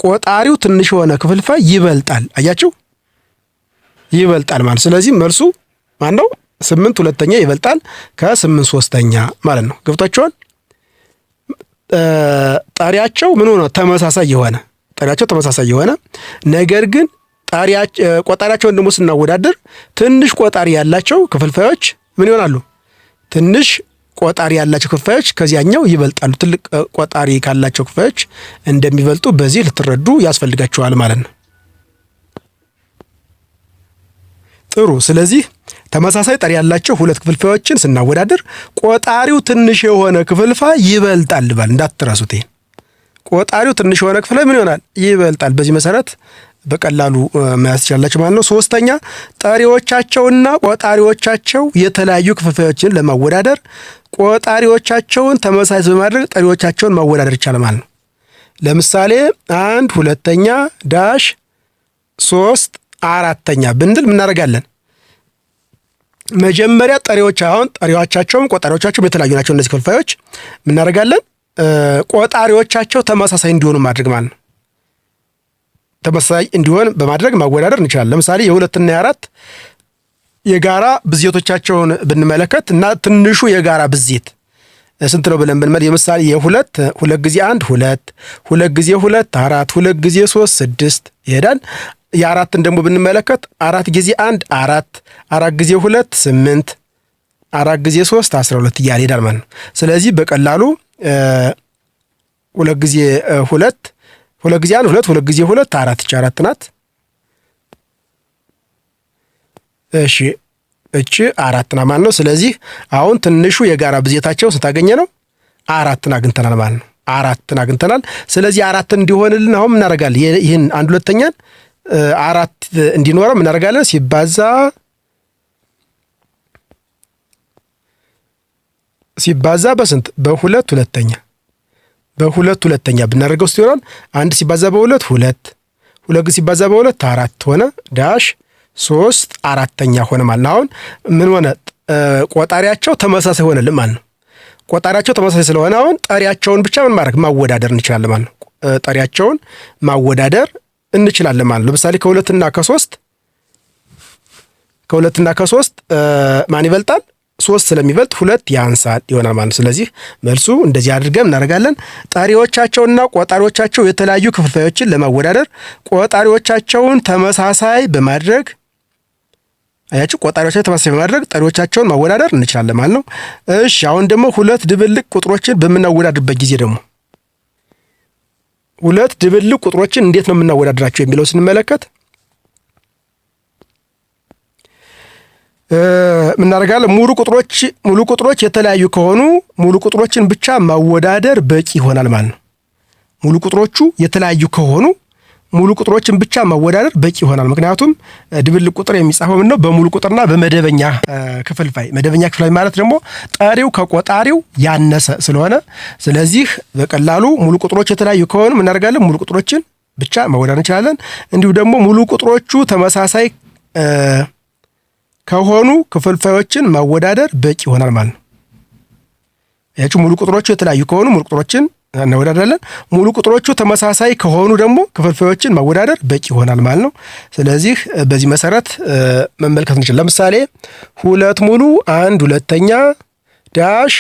[SPEAKER 1] ቆጣሪው ትንሽ የሆነ ክፍልፋይ ይበልጣል። አያችሁ? ይበልጣል ማለት ስለዚህ መልሱ ማን ነው? 8 ሁለተኛ ይበልጣል ከ8 ሶስተኛ ማለት ነው። ገብቷችኋል? ጠሪያቸው ምን ሆነ? ተመሳሳይ የሆነ ጠሪያቸው ተመሳሳይ የሆነ ነገር ግን ቆጣሪያቸውን ደግሞ ስናወዳደር ትንሽ ቆጣሪ ያላቸው ክፍልፋዮች ምን ይሆናሉ? ትንሽ ቆጣሪ ያላቸው ክፍልፋዮች ከዚያኛው ይበልጣሉ። ትልቅ ቆጣሪ ካላቸው ክፍልፋዮች እንደሚበልጡ በዚህ ልትረዱ ያስፈልጋቸዋል ማለት ነው። ጥሩ። ስለዚህ ተመሳሳይ ጠሪ ያላቸው ሁለት ክፍልፋዮችን ስናወዳደር ቆጣሪው ትንሽ የሆነ ክፍልፋይ ይበልጣል ባል እንዳትረሱት። ቆጣሪው ትንሽ የሆነ ክፍልፋይ ምን ይሆናል? ይበልጣል። በዚህ መሰረት በቀላሉ መያዝ ትችላላችሁ ማለት ነው። ሶስተኛ ጠሪዎቻቸውና ቆጣሪዎቻቸው የተለያዩ ክፍልፋዮችን ለማወዳደር ቆጣሪዎቻቸውን ተመሳሳይ በማድረግ ጠሪዎቻቸውን ማወዳደር ይቻላል ማለት ነው። ለምሳሌ 1 ሁለተኛ ዳሽ 3 አራተኛ ብንል ምን እናደርጋለን? መጀመሪያ ጠሪዎቻቸውም ቆጣሪዎቻቸውም የተለያዩ ናቸው። እነዚህ ክፍልፋዮች ምን እናደርጋለን? ቆጣሪዎቻቸው ተመሳሳይ እንዲሆኑ ማድረግ ማለት ነው። ተመሳሳይ እንዲሆን በማድረግ ማወዳደር እንችላለን። ለምሳሌ የ2 እና የ4 የጋራ ብዜቶቻቸውን ብንመለከት እና ትንሹ የጋራ ብዜት ስንት ነው ብለን ብንመል የምሳሌ የ2 ጊዜ 1 2 2 ጊዜ 2 4 2 ጊዜ 3 6 ይሄዳል። የ4ን ደግሞ ብንመለከት 4 ጊዜ 1 4 4 ጊዜ 2 8 4 ጊዜ 3 12 እያለ ይሄዳል ማለት ነው። ስለዚህ በቀላሉ 2 ጊዜ 2 2 ጊዜ 1 2 2 ጊዜ 2 4 እቺ 4 ናት። እሺ እቺ 4 ናት ማለት ነው። ስለዚህ አሁን ትንሹ የጋራ ብዜታቸው ስታገኘ ነው 4ን አግኝተናል ማለት ነው። 4ን አግኝተናል። ስለዚህ 4 እንዲሆንልን አሁን ምን እናደርጋለን? ይህን 1 ሁለተኛን 4 እንዲኖረው ምን እናደርጋለን? ሲባዛ በስንት? በ2 ሁለተኛ በ2 ሁለተኛ ብናደርገው ሲሆን 1 ሲባዛ በ2 2 2 ሲባዛ በ2 4 ሆነ ዳሽ 3 አራተኛ ሆነ ማለት ነው። አሁን ምን ሆነ? ቆጣሪያቸው ተመሳሳይ ሆነልን ማለት ነው። ቆጣሪያቸው ተመሳሳይ ስለሆነ አሁን ጠሪያቸውን ብቻ ምን ማድረግ ማወዳደር እንችላለን ማለት ነው። ጠሪያቸውን ማወዳደር እንችላለን ማለት ነው። ለምሳሌ ከ2 እና ከ3 ማን ይበልጣል? 3 ስለሚበልጥ 2 ያንሳል ይሆናል ማለት ነው። ስለዚህ መልሱ እንደዚህ አድርገን እናደርጋለን። ጠሪዎቻቸውና ቆጣሪዎቻቸው የተለያዩ ክፍልፋዮችን ለማወዳደር ቆጣሪዎቻቸውን ተመሳሳይ በማድረግ አያችሁ፣ ቆጣሪዎቻቸው ተመሳሳይ በማድረግ ጠሪዎቻቸውን ማወዳደር እንችላለን ማለት ነው። እሺ አሁን ደግሞ ሁለት ድብልቅ ቁጥሮችን በምናወዳድርበት ጊዜ ደግሞ ሁለት ድብልቅ ቁጥሮችን እንዴት ነው የምናወዳድራቸው የሚለው ስንመለከት ምን እናደርጋለን? ሙሉ ቁጥሮች የተለያዩ ከሆኑ ሙሉ ቁጥሮችን ብቻ ማወዳደር በቂ ይሆናል ማለት ነው። ሙሉ ቁጥሮቹ የተለያዩ ከሆኑ ሙሉ ቁጥሮችን ብቻ ማወዳደር በቂ ይሆናል። ምክንያቱም ድብልቅ ቁጥር የሚጻፈው ምን ነው? በሙሉ ቁጥርና በመደበኛ ክፍልፋይ። መደበኛ ክፍልፋይ ማለት ደግሞ ጠሪው ከቆጣሪው ያነሰ ስለሆነ፣ ስለዚህ በቀላሉ ሙሉ ቁጥሮች የተለያዩ ከሆኑ ምን እናደርጋለን? ሙሉ ቁጥሮችን ብቻ ማወዳደር እንችላለን። እንዲሁ ደግሞ ሙሉ ቁጥሮቹ ተመሳሳይ ከሆኑ ክፍልፋዮችን ማወዳደር በቂ ይሆናል ማለት ነው። ያቺው ሙሉ ቁጥሮቹ የተለያዩ ከሆኑ ሙሉ ቁጥሮችን እናወዳደራለን። ሙሉ ቁጥሮቹ ተመሳሳይ ከሆኑ ደግሞ ክፍልፋዮችን ማወዳደር በቂ ይሆናል ማለት ነው። ስለዚህ በዚህ መሰረት መመልከት እንችላለን። ለምሳሌ 2 ሙሉ 1 ሁለተኛ ዳሽ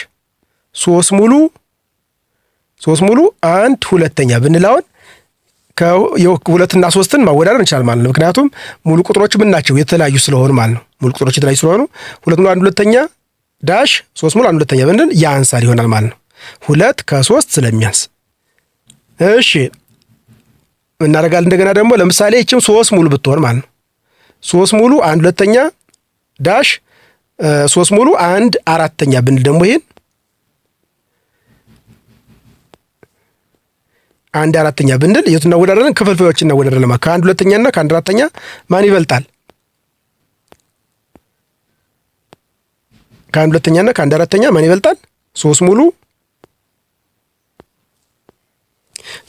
[SPEAKER 1] 3 ሙሉ 1 ሁለተኛ ብንላውን ከ2 እና 3ን ማወዳደር እንችላለን ማለት ነው። ምክንያቱም ሙሉ ቁጥሮች ምን ናቸው? የተለያዩ ስለሆኑ ማለት ነው። ሙሉ ቁጥሮች የተለያዩ ስለሆኑ 2 ሙሉ 1 ሁለተኛ ዳሽ 3 ሙሉ 1 ሁለተኛ ብንል ያንሳል ይሆናል ማለት ነው። 2 ከ3 ስለሚያንስ። እሺ እናደርጋለን። እንደገና ደግሞ ለምሳሌ እቺም 3 ሙሉ ብትሆን ማለት ነው 3 ሙሉ 1 ሁለተኛ ዳሽ 3 ሙሉ 1 አራተኛ ብንል ደግሞ ይሄን 1 አራተኛ ብንል የቱ እናወዳደራለን? ክፍልፋዮችን እናወዳደራለን። ከ1 ሁለተኛና ከ1 አራተኛ ማን ይበልጣል? ከ1 ሁለተኛና ከ1 አራተኛ ማን ይበልጣል? 3 ሙሉ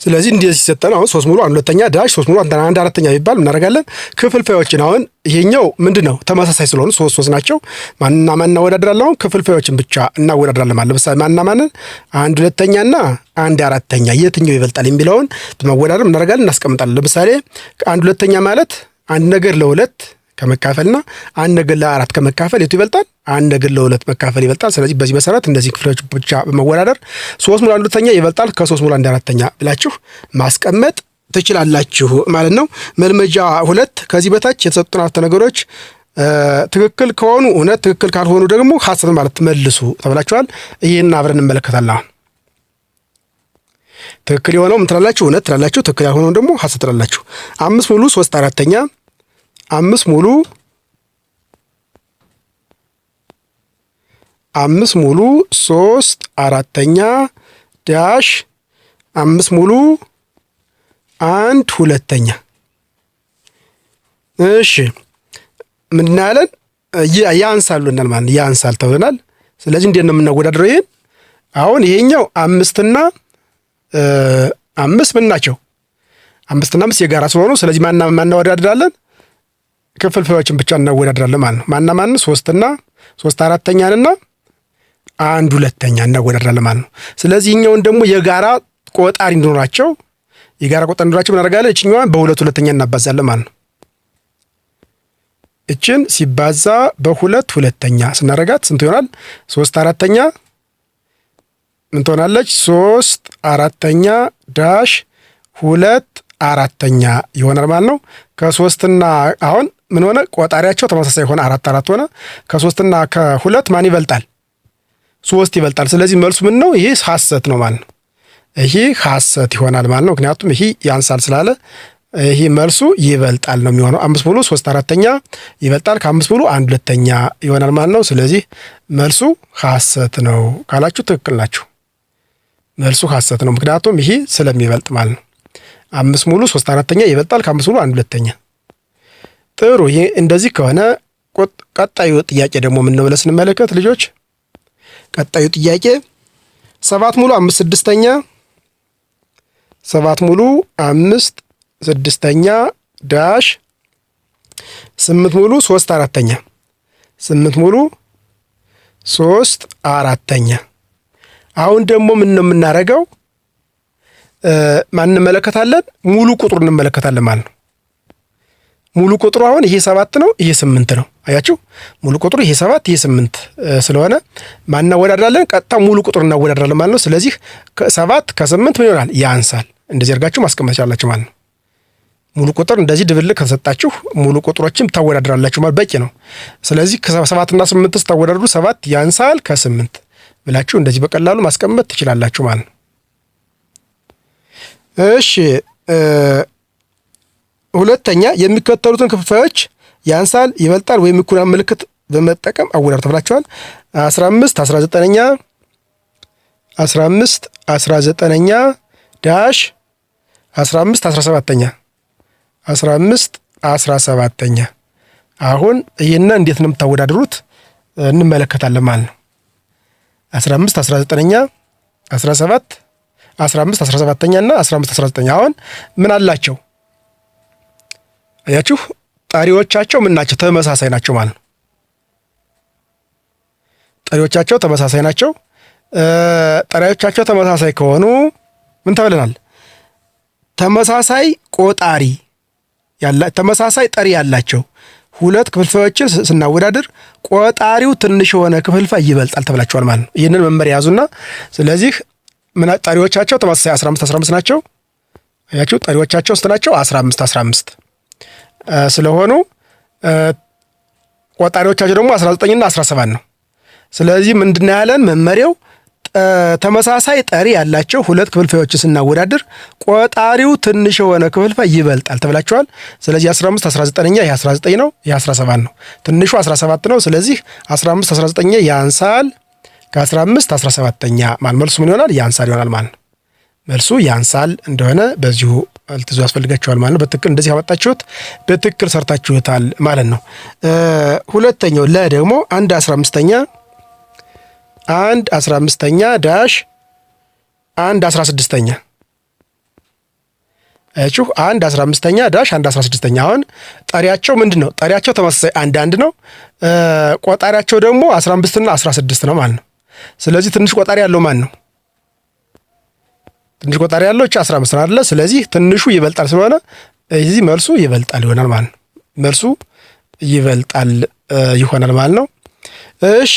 [SPEAKER 1] ስለዚህ እንደዚህ ሲሰጠን አሁን 3 ሙሉ 1 ሁለተኛ ዳሽ 3 ሙሉ 1 አራተኛ ቢባል እናደርጋለን። ክፍልፋዮችን አሁን ይሄኛው ምንድነው ተመሳሳይ ስለሆኑ 3 ናቸው። ማንና ማን እናወዳድራለን? አሁን ክፍልፋዮችን ብቻ እናወዳድራለን ማለት ለምሳሌ ማንና ማንን 1 ሁለተኛና 1 አራተኛ የትኛው ይበልጣል የሚለውን በመወዳደር እናደርጋለን፣ እናስቀምጣለን። ለምሳሌ 1 ሁለተኛ ማለት አንድ ነገር ለሁለት ከመካፈልና አንድ ነገር ለአራት ከመካፈል የቱ ይበልጣል? አንድ ነገር ለሁለት መካፈል ይበልጣል። ስለዚህ በዚህ መሰረት እንደዚህ ክፍሎች ብቻ በመወዳደር 3 ሙሉ 1 ሁለተኛ ይበልጣል ከ3 ሙሉ 1 አራተኛ ብላችሁ ማስቀመጥ ትችላላችሁ ማለት ነው። መልመጃ 2 ከዚህ በታች የተሰጡን አረፍተ ነገሮች ትክክል ከሆኑ እውነት፣ ትክክል ካልሆኑ ደግሞ ሐሰት ማለት መልሱ ተብላችኋል። ይህን አብረን እንመለከታለን። ትክክል የሆነው ምን ትላላችሁ? እውነት ትላላችሁ። ትክክል ያልሆነው ደግሞ ሐሰት ትላላችሁ። 5 ሙሉ 3 አራተኛ 5 ሙሉ 3 አራተኛ ዳሽ 5 ሙሉ 1 ሁለተኛ። እሺ ምን ያለን ያንሳሉናል ማለት ያንሳል ተብለናል። ስለዚህ እንዴት ነው የምናወዳድረው? ይሄን አሁን ይሄኛው 5 እና 5 ምን ናቸው? 5 እና 5 የጋራ ስለሆኑ ስለዚህ ማን እናወዳድራለን? ክፍልፋዮችን ብቻ እናወዳድራለን ማለት ነው። ማና ማን 3 እና 3 አራተኛንና 1 ሁለተኛ እናወዳድራለን ማለት ነው። ስለዚህ እኛውን ደግሞ የጋራ ቆጣሪ እንዲኖራቸው እናደርጋለን። እችኛዋን በ2 ሁለተኛ እናባዛለን ማለት ነው። እችን ሲባዛ በ2 ሁለተኛ ስናረጋት ስንት ይሆናል? 3 አራተኛ ምን ትሆናለች? 3 አራተኛ ዳሽ 2 አራተኛ ይሆናል ማለት ነው። ከ3ና አሁን ምን ሆነ? ቆጣሪያቸው ተመሳሳይ ሆነ፣ 4 ሆነ። ከ3ና ከ2 ማን ይበልጣል? 3 ይበልጣል። ስለዚህ መልሱ ምን ነው? ይሄ ሐሰት ነው ማለት ነው። ይሄ ሐሰት ይሆናል ማለት ነው። ምክንያቱም ይሄ ያንሳል ስላለ ይሄ መልሱ ይበልጣል ነው የሚሆነው። 5 ሙሉ 3 አራተኛ ይበልጣል ከ5 ሙሉ 1 ሁለተኛ ይሆናል ማለት ነው። ስለዚህ መልሱ ሐሰት ነው ካላችሁ ትክክል ናችሁ። መልሱ ሐሰት ነው፣ ምክንያቱም ይሄ ስለሚበልጥ ማለት ነው። 5 ሙሉ 3 አራተኛ ይበልጣል ከ5 ሙሉ 1 ሁለተኛ። ጥሩ። ይሄ እንደዚህ ከሆነ ቀጣዩ ጥያቄ ደግሞ ምን ነው ብለን ስንመለከት ልጆች፣ ቀጣዩ ጥያቄ 7 ሙሉ 5 ስድስተኛ 7 ሙሉ 5 ስድስተኛ ዳሽ 8 ሙሉ 3 አራተኛ 8 ሙሉ 3 አራተኛ። አሁን ደግሞ ምን ነው የምናደርገው? ማን እንመለከታለን? ሙሉ ቁጥሩ እንመለከታለን ማለት ነው። ሙሉ ቁጥሩ አሁን ይሄ 7 ነው፣ ይሄ 8 ነው። አያችሁ፣ ሙሉ ቁጥሩ ይሄ 7 ይሄ 8 ስለሆነ ማን እናወዳድራለን? ቀጥታ ሙሉ ቁጥሩ እናወዳድራለን ማለት ነው። ስለዚህ 7 ከ8 ምን ይሆናል? ያንሳል። እንደዚህ አድርጋችሁ ማስቀመጥ ያላችሁ ማለት ነው። ሙሉ ቁጥር እንደዚህ ድብልቅ ከተሰጣችሁ ሙሉ ቁጥሮችም ታወዳድራላችሁ ማለት በቂ ነው። ስለዚህ ከ7 እና 8 ስታወዳድሩ 7 ያንሳል ከ8 ብላችሁ እንደዚህ በቀላሉ ማስቀመጥ ትችላላችሁ ማለት ነው። እሺ ሁለተኛ የሚከተሉትን ክፍልፋዮች ያንሳል፣ ይበልጣል ወይም እኩል ምልክት በመጠቀም አወዳድሩ ተብላችኋል። 15 19ኛ 15 19ኛ ዳሽ 15 17ኛ 15 17ኛ። አሁን ይሄንን እንዴት ነው የምታወዳድሩት እንመለከታለን ማለት ነው። 15 19ኛ 17 15 17ኛ እና 15 19ኛ አሁን ምን አላቸው? አያችሁ፣ ጠሪዎቻቸው ምን ናቸው? ተመሳሳይ ናቸው ማለት ነው። ጠሪዎቻቸው ተመሳሳይ ናቸው። ጠሪዎቻቸው ተመሳሳይ ከሆኑ ምን ተብለናል? ተመሳሳይ ቆጣሪ ተመሳሳይ ጠሪ ያላቸው ሁለት ክፍልፋዮችን ስናወዳድር ቆጣሪው ትንሽ የሆነ ክፍልፋይ ይበልጣል ተብላችኋል ማለት ነው። ይህንን መመሪያ ያዙና ስለዚህ ምን ጠሪዎቻቸው ተመሳሳይ 15 15 ናቸው። አያችሁ፣ ጠሪዎቻቸው ስንት ናቸው? 15 15 ስለሆኑ ቆጣሪዎቻቸው ደግሞ 19 እና 17 ነው። ስለዚህ ምንድነው ያለን መመሪያው? ተመሳሳይ ጠሪ ያላቸው ሁለት ክፍልፋዮችን ስናወዳድር ቆጣሪው ትንሽ የሆነ ክፍልፋይ ይበልጣል ተብላችኋል። ስለዚህ 15 19ኛ ይሄ 19 ነው፣ ይሄ 17 ነው። ትንሹ 17 ነው። ስለዚህ 15 19ኛ ያንሳል ከ15 17ኛ ማለት መልሱ ምን ይሆናል? ያንሳል ይሆናል ማለት ነው። መልሱ ያንሳል እንደሆነ በዚሁ ልትዙ ያስፈልጋችኋል ማለት ነው። በትክክል እንደዚህ ያመጣችሁት በትክክል ሰርታችሁታል ማለት ነው። ሁለተኛው ደግሞ 1 15ኛ 1 15ኛ ዳሽ 1 16ኛ አያችሁ 1 15ኛ ዳሽ 1 16ኛ። አሁን ጠሪያቸው ምንድን ነው? ጠሪያቸው ተመሳሳይ አንድ ነው። ቆጣሪያቸው ደግሞ 15 እና 16 ነው ማለት ነው። ስለዚህ ትንሽ ቆጣሪ ያለው ማን ነው? ትንሽ ቆጣሪ ያለው እቺ 15 ነው አይደለ? ስለዚህ ትንሹ ይበልጣል ስለሆነ እዚህ መልሱ ይበልጣል ይሆናል ማለት ነው። መልሱ ይበልጣል ይሆናል ማለት ነው። እሺ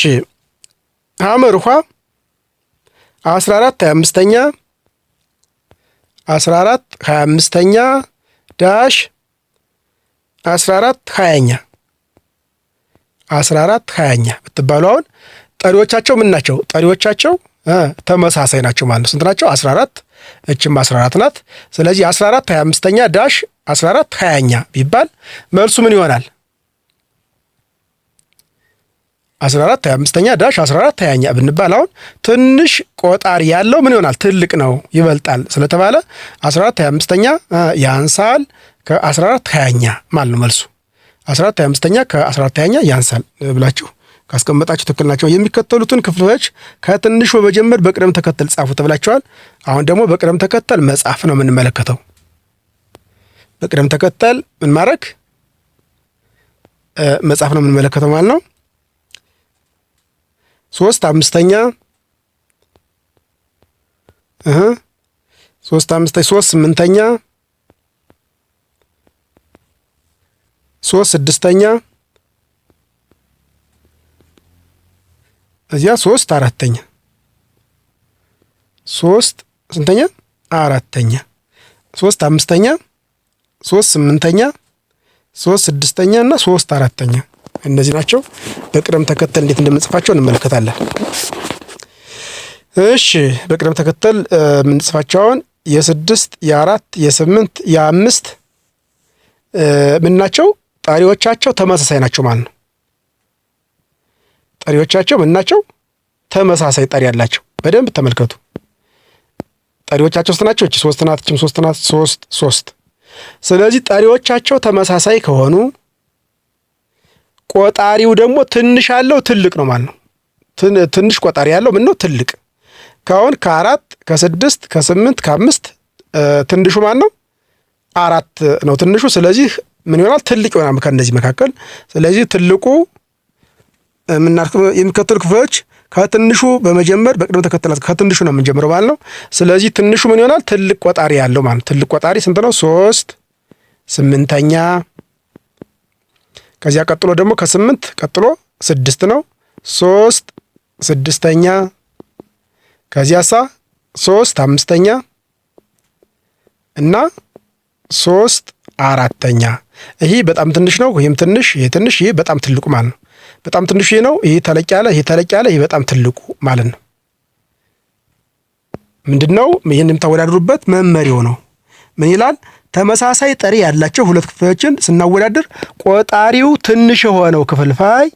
[SPEAKER 1] ሐመርኋ 14 25ኛ 14 25ኛ ዳሽ 14 20ኛ 14 20ኛ ብትባሉ አሁን ጠሪዎቻቸው ምን ናቸው? ጠሪዎቻቸው ተመሳሳይ ናቸው ማለት ነው። ስንት ናቸው? 14 እችም 14 ናት። ስለዚህ 14 25ኛ ዳሽ 14 20ኛ ቢባል መልሱ ምን ይሆናል? 14 25ኛ ዳሽ 14 20ኛ ብንባል አሁን ትንሽ ቆጣሪ ያለው ምን ይሆናል? ትልቅ ነው ይበልጣል ስለተባለ 14 25ኛ ያንሳል ከ14 20ኛ ማለት ነው መልሱ። 14 25ኛ ከ14 20ኛ ያንሳል ብላችሁ ካስቀመጣችሁ ትክክል ናቸው። የሚከተሉትን ክፍሎች ከትንሹ በመጀመር በቅደም ተከተል ጻፉ ተብላችኋል። አሁን ደግሞ በቅደም ተከተል መጻፍ ነው የምንመለከተው። በቅደም ተከተል ምን ማድረግ መጻፍ ነው የምንመለከተው ማለት ነው። 3 5ኛ 3 5 3 8ኛ 3 6ኛ እዚያ 3 4ኛ 3 ስንተኛ? 4ኛ 3 5ኛ 3 8ኛ 3 6ኛ እና 3 4ኛ እነዚህ ናቸው። በቅደም ተከተል እንዴት እንደምንጽፋቸው እንመለከታለን። እሺ በቅደም ተከተል የምንጽፋቸውን የ6 የ4 የ8 የ5 ምን ናቸው? ጠሪዎቻቸው ተመሳሳይ ናቸው ማለት ነው። ጠሪዎቻቸው ምን ናቸው? ተመሳሳይ ጠሪ ያላቸው። በደንብ ተመልከቱ። ጠሪዎቻቸው ስንት ናቸው? እቺ 3 ናት፣ እቺም 3 ናት። 3 3። ስለዚህ ጠሪዎቻቸው ተመሳሳይ ከሆኑ ቆጣሪው ደግሞ ትንሽ ያለው ትልቅ ነው ማለት ነው። ትንሽ ቆጣሪ ያለው ምን ነው? ትልቅ። ካሁን ከ4 ከ6 ከ8 ከ5 ትንሹ ማን ነው? 4 ነው ትንሹ። ስለዚህ ምን ይሆናል? ትልቅ ይሆናል ከእነዚህ መካከል። ስለዚህ ትልቁ የሚከተሉ ክፍሎች ከትንሹ በመጀመር በቅደም ተከተል ከትንሹ ነው የምንጀምረው ማለት ነው። ስለዚህ ትንሹ ምን ይሆናል? ትልቅ ቆጣሪ ያለው ማለት ነው። ትልቅ ቆጣሪ ስንት ነው? 3 8ኛ። ከዚያ ቀጥሎ ደግሞ ከ8 ቀጥሎ 6 ነው። 3 6ኛ። ከዚያሳ 3 5ኛ እና 3 4ኛ። ይሄ በጣም ትንሽ ነው። ይሄም ትንሽ፣ ይሄ ትንሽ፣ ይሄ በጣም ትልቁ ማለት ነው። በጣም ትንሹ ይሄ ነው። ይሄ ተለቅ ያለ፣ ይሄ ተለቅ ያለ፣ ይሄ በጣም ትልቁ ማለት ነው። ምንድነው? ይሄን የምታወዳድሩበት መመሪያው ነው። ምን ይላል? ተመሳሳይ ጠሪ ያላቸው ሁለት ክፍሎችን ስናወዳድር ቆጣሪው ትንሽ የሆነው ክፍልፋይ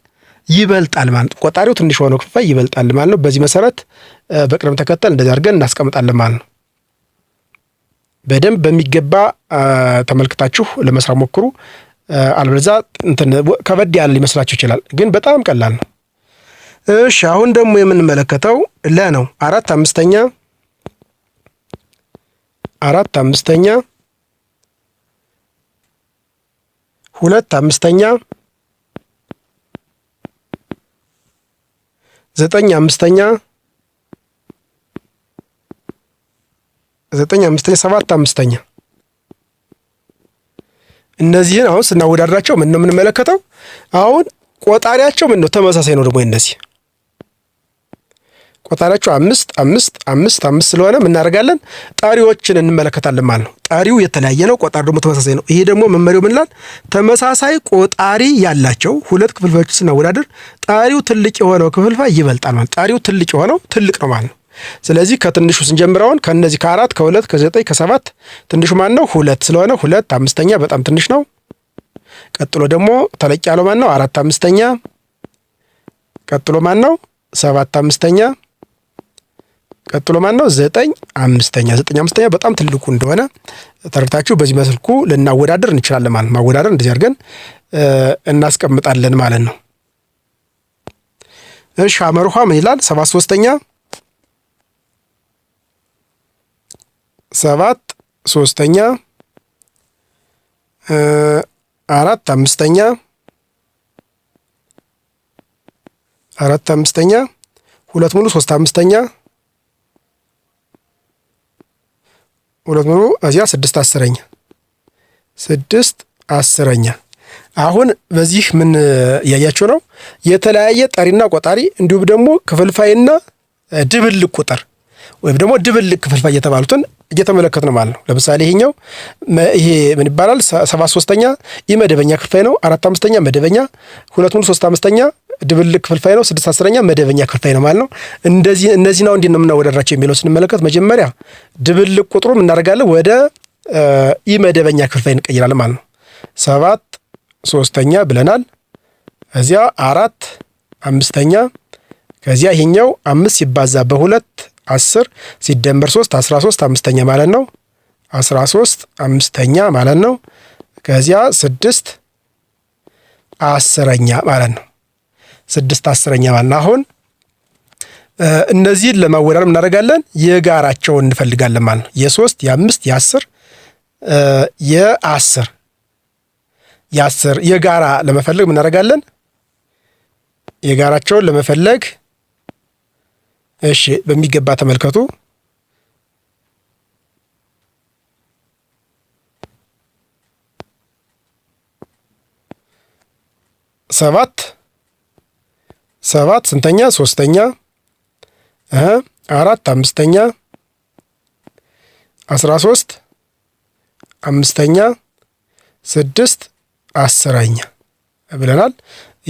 [SPEAKER 1] ይበልጣል ማለት ነው። ቆጣሪው ትንሽ የሆነው ክፍልፋይ ይበልጣል ማለት ነው። በዚህ መሰረት በቅደም ተከተል እንደዚህ አድርገን እናስቀምጣለን ማለት ነው። በደንብ በሚገባ ተመልክታችሁ ለመስራት ሞክሩ። አልበለዚያ ከበድ ያለ ሊመስላችሁ ይችላል፣ ግን በጣም ቀላል ነው። እሺ አሁን ደግሞ የምንመለከተው ለ ነው። 4 5ኛ 4 5ኛ 2 5ኛ 9 5ኛ 9 5ኛ 7 5ኛ እነዚህን አሁን ስናወዳድራቸው ምን ነው የምንመለከተው? አሁን ቆጣሪያቸው ምን ነው? ተመሳሳይ ነው። ደግሞ እነዚህ ቆጣሪያቸው 5 5 5 5 ስለሆነ ምን እናደርጋለን? ጠሪዎችን እንመለከታለን ማለት ነው። ጠሪው የተለያየ ነው፣ ቆጣሪ ደግሞ ተመሳሳይ ነው። ይሄ ደግሞ መመሪያው ምን ይላል? ተመሳሳይ ቆጣሪ ያላቸው ሁለት ክፍልፋዮችን ስናወዳድር ጠሪው ትልቅ የሆነው ክፍልፋይ ይበልጣል ማለት። ጠሪው ትልቅ የሆነው ትልቅ ነው ማለት ነው። ስለዚህ ከትንሹ ስንጀምረውን ከነዚህ ከ4 ከ2 ከ9 ከ7 ትንሹ ማን ነው? 2 ስለሆነ 2 5ኛ በጣም ትንሽ ነው። ቀጥሎ ደግሞ ተለቅ ያለው ማን ነው? 4 5ኛ። ቀጥሎ ማን ነው? 7 5ኛ። ቀጥሎ ማን ነው? 9 5ኛ። 9 5ኛ በጣም ትልቁ እንደሆነ ተረድታችሁ በዚህ መልኩ ልናወዳደር እንችላለን ማለት ነው። ማወዳደር እንደዚህ አድርገን እናስቀምጣለን ማለት ነው። እሺ ሐመርኋ ምን ይላል? 7 3ኛ 7 3ኛ 4 5ኛ 4 5ኛ 2 ሙሉ 3 5ኛ 2 ሙሉ እዚያ 6 10ኛ 6 10ኛ። አሁን በዚህ ምን ያያችሁ ነው? የተለያየ ጠሪና ቆጣሪ እንዲሁም ደግሞ ክፍልፋይና ድብልቅ ቁጥር ወይም ደግሞ ድብልቅ ክፍልፋይ የተባሉትን እየተመለከት ነው ማለት ነው። ለምሳሌ ይሄ ምን ይባላል? 7/3ኛ ኢመደበኛ ክፍልፋይ ነው። 4/5ኛ መደበኛ፣ 2 ሙሉ 3/5ኛ ድብልቅ ክፍልፋይ ነው። 6/10ኛ መደበኛ ክፍልፋይ ነው ማለት ነው። እነዚህ ነው እንዴት ነው የምናወዳድራቸው የሚለው ስንመለከት መጀመሪያ ድብልቅ ቁጥሩ እናደርጋለን ወደ ኢመደበኛ ክፍልፋይ እንቀይራለን ማለት ነው። 7/3ኛ ብለናል። እዚያ 4/5ኛ ከዚያ ይሄኛው 5 ሲባዛ በ2 10 ሲደመር 3 13 5ኛ ማለት ነው። 13 5ኛ ማለት ነው። ከዚያ 6 10ኛ ማለት ነው። 6 10ኛ ማለት ነው። አሁን እነዚህን ለማወዳደር እናደርጋለን የጋራቸውን እንፈልጋለን ማለት ነው። የ3 የ5 የ10 የ10 የጋራ ለመፈለግ እናደርጋለን የጋራቸውን ለመፈለግ እሺ በሚገባ ተመልከቱ። 7 ስንተኛ? 3ኛ 4 5ኛ 13 5ኛ 6 10ኛ ብለናል።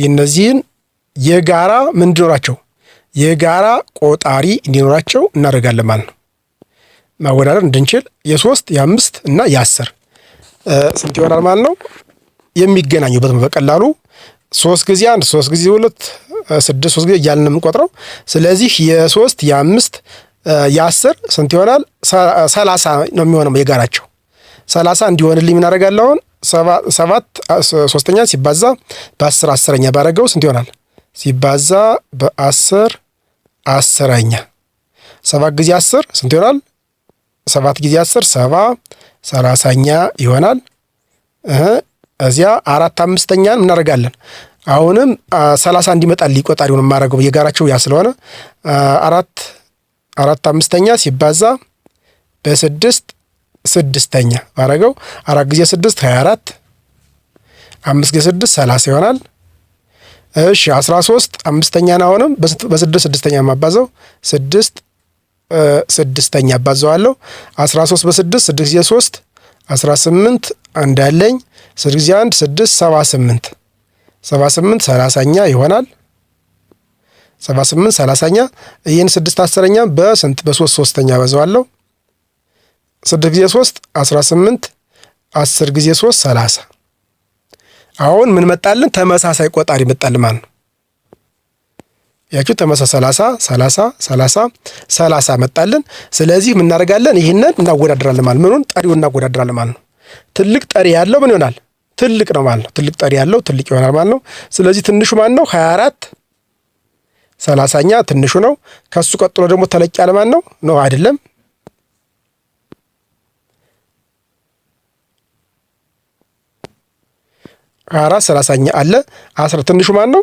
[SPEAKER 1] እነዚህን የጋራ ምን እንዲኖራቸው የጋራ ቆጣሪ እንዲኖራቸው እናደርጋለን ማለት ነው። ማወዳደር እንድንችል የ3 የ5 እና የ10 ስንት ይሆናል ማለት ነው? የሚገናኙበት በቀላሉ 3 ጊዜ 1 3 ጊዜ 2 6 3 ጊዜ እያልን ነው የምንቆጥረው። ስለዚህ የ3 የ5 የ10 ስንት ይሆናል? 30 ነው የሚሆነው የጋራቸው 30 እንዲሆንልኝ ምን አደርጋለሁ? አሁን 7 3ኛ ሲባዛ በ10 10ኛ ባደረገው ስንት ይሆናል? ሲባዛ በ10 10ኛ 7 ጊዜ 10 ስንት ይሆናል? 7 ጊዜ 10 70 30ኛ ይሆናል። እዚያ 4 5ኛን እናደርጋለን። አሁንም 30 እንዲመጣልኝ ቆጣሪውን የማደርገው የጋራቸው ያ ስለሆነ 4 5ኛ ሲባዛ በ6 6ኛ ባደረገው 4 ጊዜ 6 24 5 ጊዜ 6 30 ይሆናል። እሺ 13 5ኛን አሁንም በ6 6ኛ ማባዛው 6 6ኛ አባዛዋለሁ። 13 በ6 6 ጊዜ 3 18 አንድ አለኝ 6 ጊዜ 1 6 78 78 30ኛ ይሆናል። 78 30ኛ ይሄን 6 10ኛ በስንት በ3 3ኛ አባዛዋለሁ። 6 ጊዜ 3 18 10 ጊዜ 3 30 አሁን ምን መጣልን? ተመሳሳይ ቆጣሪ መጣልን ማለት ነው። ያችሁ ተመሳሳይ 30 30 30 መጣልን። ስለዚህ ምን እናደርጋለን? ይሄንን እናወዳድራለን ማለት ምኑን? ጠሪውን እናወዳድራለን ማለት ነው። ትልቅ ጠሪ ያለው ምን ይሆናል? ትልቅ ነው ማለት ነው። ትልቅ ጠሪ ያለው ትልቅ ይሆናል ማለት ነው። ስለዚህ ትንሹ ማን ነው? 24 30ኛ ትንሹ ነው። ከሱ ቀጥሎ ደግሞ ተለቅ ያለ ማን ነው? ነው አይደለም 24 30ኛ አለ 10 ትንሹ ማን ነው?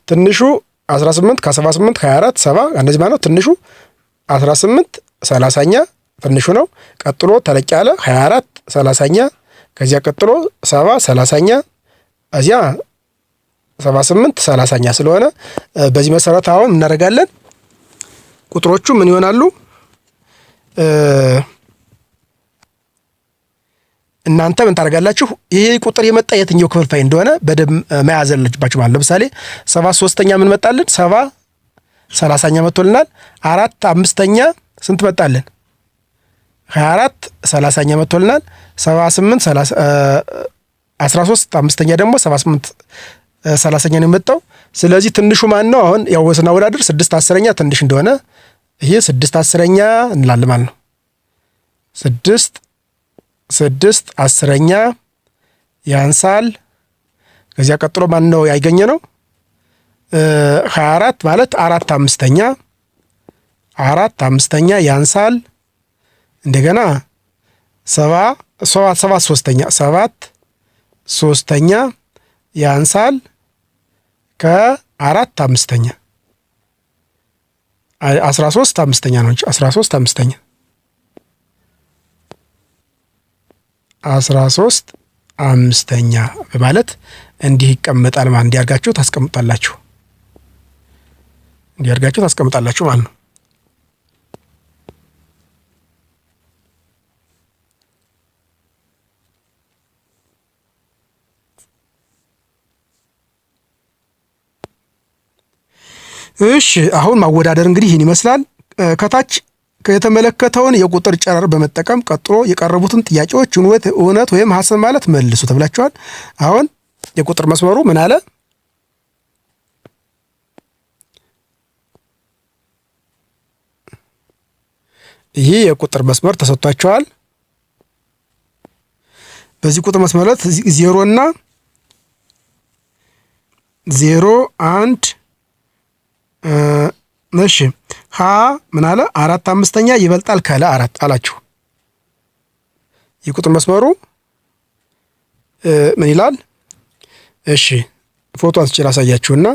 [SPEAKER 1] ትንሹ 18 ከ78 24 70 እንደዚህ ማለት ነው። ትንሹ 18 30ኛ ትንሹ ነው። ቀጥሎ ተለቅ ያለ 24 30ኛ ከዚያ ቀጥሎ 70 30ኛ እዚያ 78 30ኛ ስለሆነ በዚህ መሰረት አሁን እናደርጋለን። ቁጥሮቹ ምን ይሆናሉ? እናንተ ምን ታደርጋላችሁ? ይሄ ቁጥር የመጣ የትኛው ክፍልፋይ እንደሆነ በደንብ መያዝ አለባችሁ ማለት። ለምሳሌ 7 3ኛ ምን መጣልን? 70 30ኛ መጥቶልናል። 4 5ኛ ስንት መጣልን? 24 30ኛ መጥቶልናል። 78 13 5ኛ ደግሞ 78 30ኛ ነው የመጣው። ስለዚህ ትንሹ ማን ነው? አሁን ያው ስናወዳድር 6 10ኛ ትንሽ እንደሆነ ይሄ 6 10ኛ እንላለን ማለት ነው። 6 10ኛ ያንሳል። ከዚያ ቀጥሎ ማን ነው ያገኘ ነው? 24 ማለት 4 5ኛ 4 5ኛ ያንሳል። እንደገና 70 ሰባት ሶስተኛ 7/3 ያንሳል ከ4/5 13/5 ነው እንጂ 13/5 13/5 በማለት እንዲህ ይቀመጣል ማለት እንዲያርጋችሁ ታስቀምጣላችሁ ማለት ነው። እሺ አሁን ማወዳደር እንግዲህ ይህን ይመስላል። ከታች የተመለከተውን የቁጥር ጨረር በመጠቀም ቀጥሎ የቀረቡትን ጥያቄዎች እውነት ወይም ሐሰት ማለት መልሱ ተብላችኋል። አሁን የቁጥር መስመሩ ምን አለ? ይህ የቁጥር መስመር ተሰጥቷቸዋል። በዚህ ቁጥር መስመር ላይ 0 እና 0 1 እሺ ሀ ምን አለ? 4/5 ይበልጣል ካለ 4 አላችሁ። የቁጥር መስመሩ ምን ይላል? እሺ ፎቶ አንስቼ ላሳያችሁና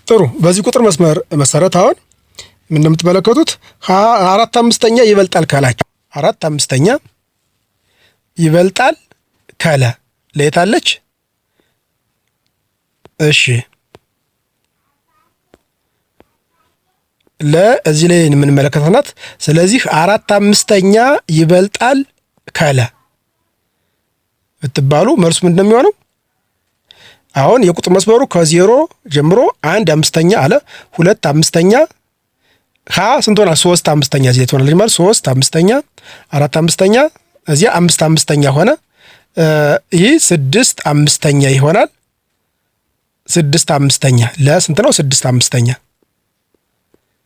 [SPEAKER 1] ጥሩ። በዚህ ቁጥር መስመር መሰረት አሁን ምን እንደምትመለከቱት 4/5 ይበልጣል ካላችሁ 4/5 ይበልጣል ካለ ለየታለች? እሺ ለዚህ ላይ የምንመለከታት ናት። ስለዚህ 4/5 ይበልጣል ካለ ብትባሉ መልሱ ምንድን ነው የሚሆነው? አሁን የቁጥር መስመሩ ከ0 ጀምሮ 1/5 አለ 2/5 ሀ ስንት ሆነ? 3/5 እዚህ ትሆናለች ማለት 3/5 4/5 እዚያ 5/5 ሆነ። ይህ 6/5 ይሆናል። 6/5 ለስንት ነው? 6/5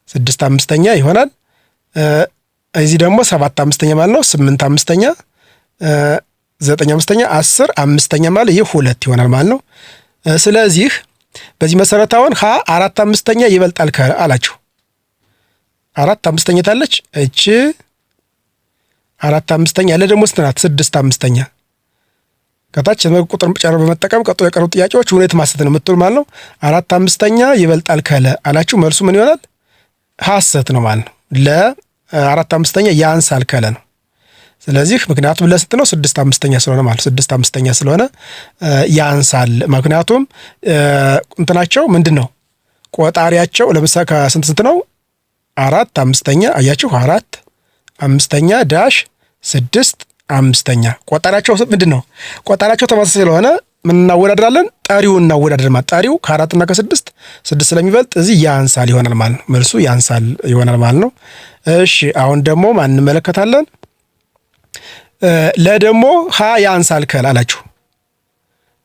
[SPEAKER 1] 6/5 ይሆናል። እዚህ ደግሞ 7/5 ማለት ነው 8/5 9/5 10/5 ማለት ይህ 2 ይሆናል ማለት ነው። ስለዚህ በዚህ መሰረት አሁን ሀ 4/5 ይበልጣል አላችሁ። 4/5 ታለች እቺ 4/5 ያለ ደግሞ ስንት ናት? 6/5 ከታች ቁጥር ጨረር በመጠቀም ቀጥሎ የቀሩት ጥያቄዎች እውነት ሐሰት ነው የምትሉ ማለት ነው። 4/5 ይበልጣል ካለ አላችሁ። መልሱ ምን ይሆናል? ሐሰት ነው ማለት ነው። ለ4/5 ያንሳል ካለ ነው። ስለዚህ ምክንያቱም ለስንት ነው? 6/5 ስለሆነ ማለት 6/5 ስለሆነ ያንሳል። ምክንያቱም እንትናቸው ምንድን ነው? ቆጣሪያቸው ለምሳሌ ከስንት ስንት ነው? 4/5 አያችሁ 4/5 ዳሽ 6/5 ቆጣሪያቸው ምንድን ነው? ቆጣሪያቸው ተመሳሳይ ስለሆነ ምን እናወዳድራለን? ጠሪውን እናወዳድር ማለት ጠሪው ከ4 እና ከ6 6 ስለሚበልጥ እዚህ ያንሳል ይሆናል ማለት ነው። መልሱ ያንሳል ይሆናል ማለት ነው። እሺ አሁን ደግሞ ማን እንመለከታለን? ለደግሞ ሀ ያንሳል ከ አላችሁ።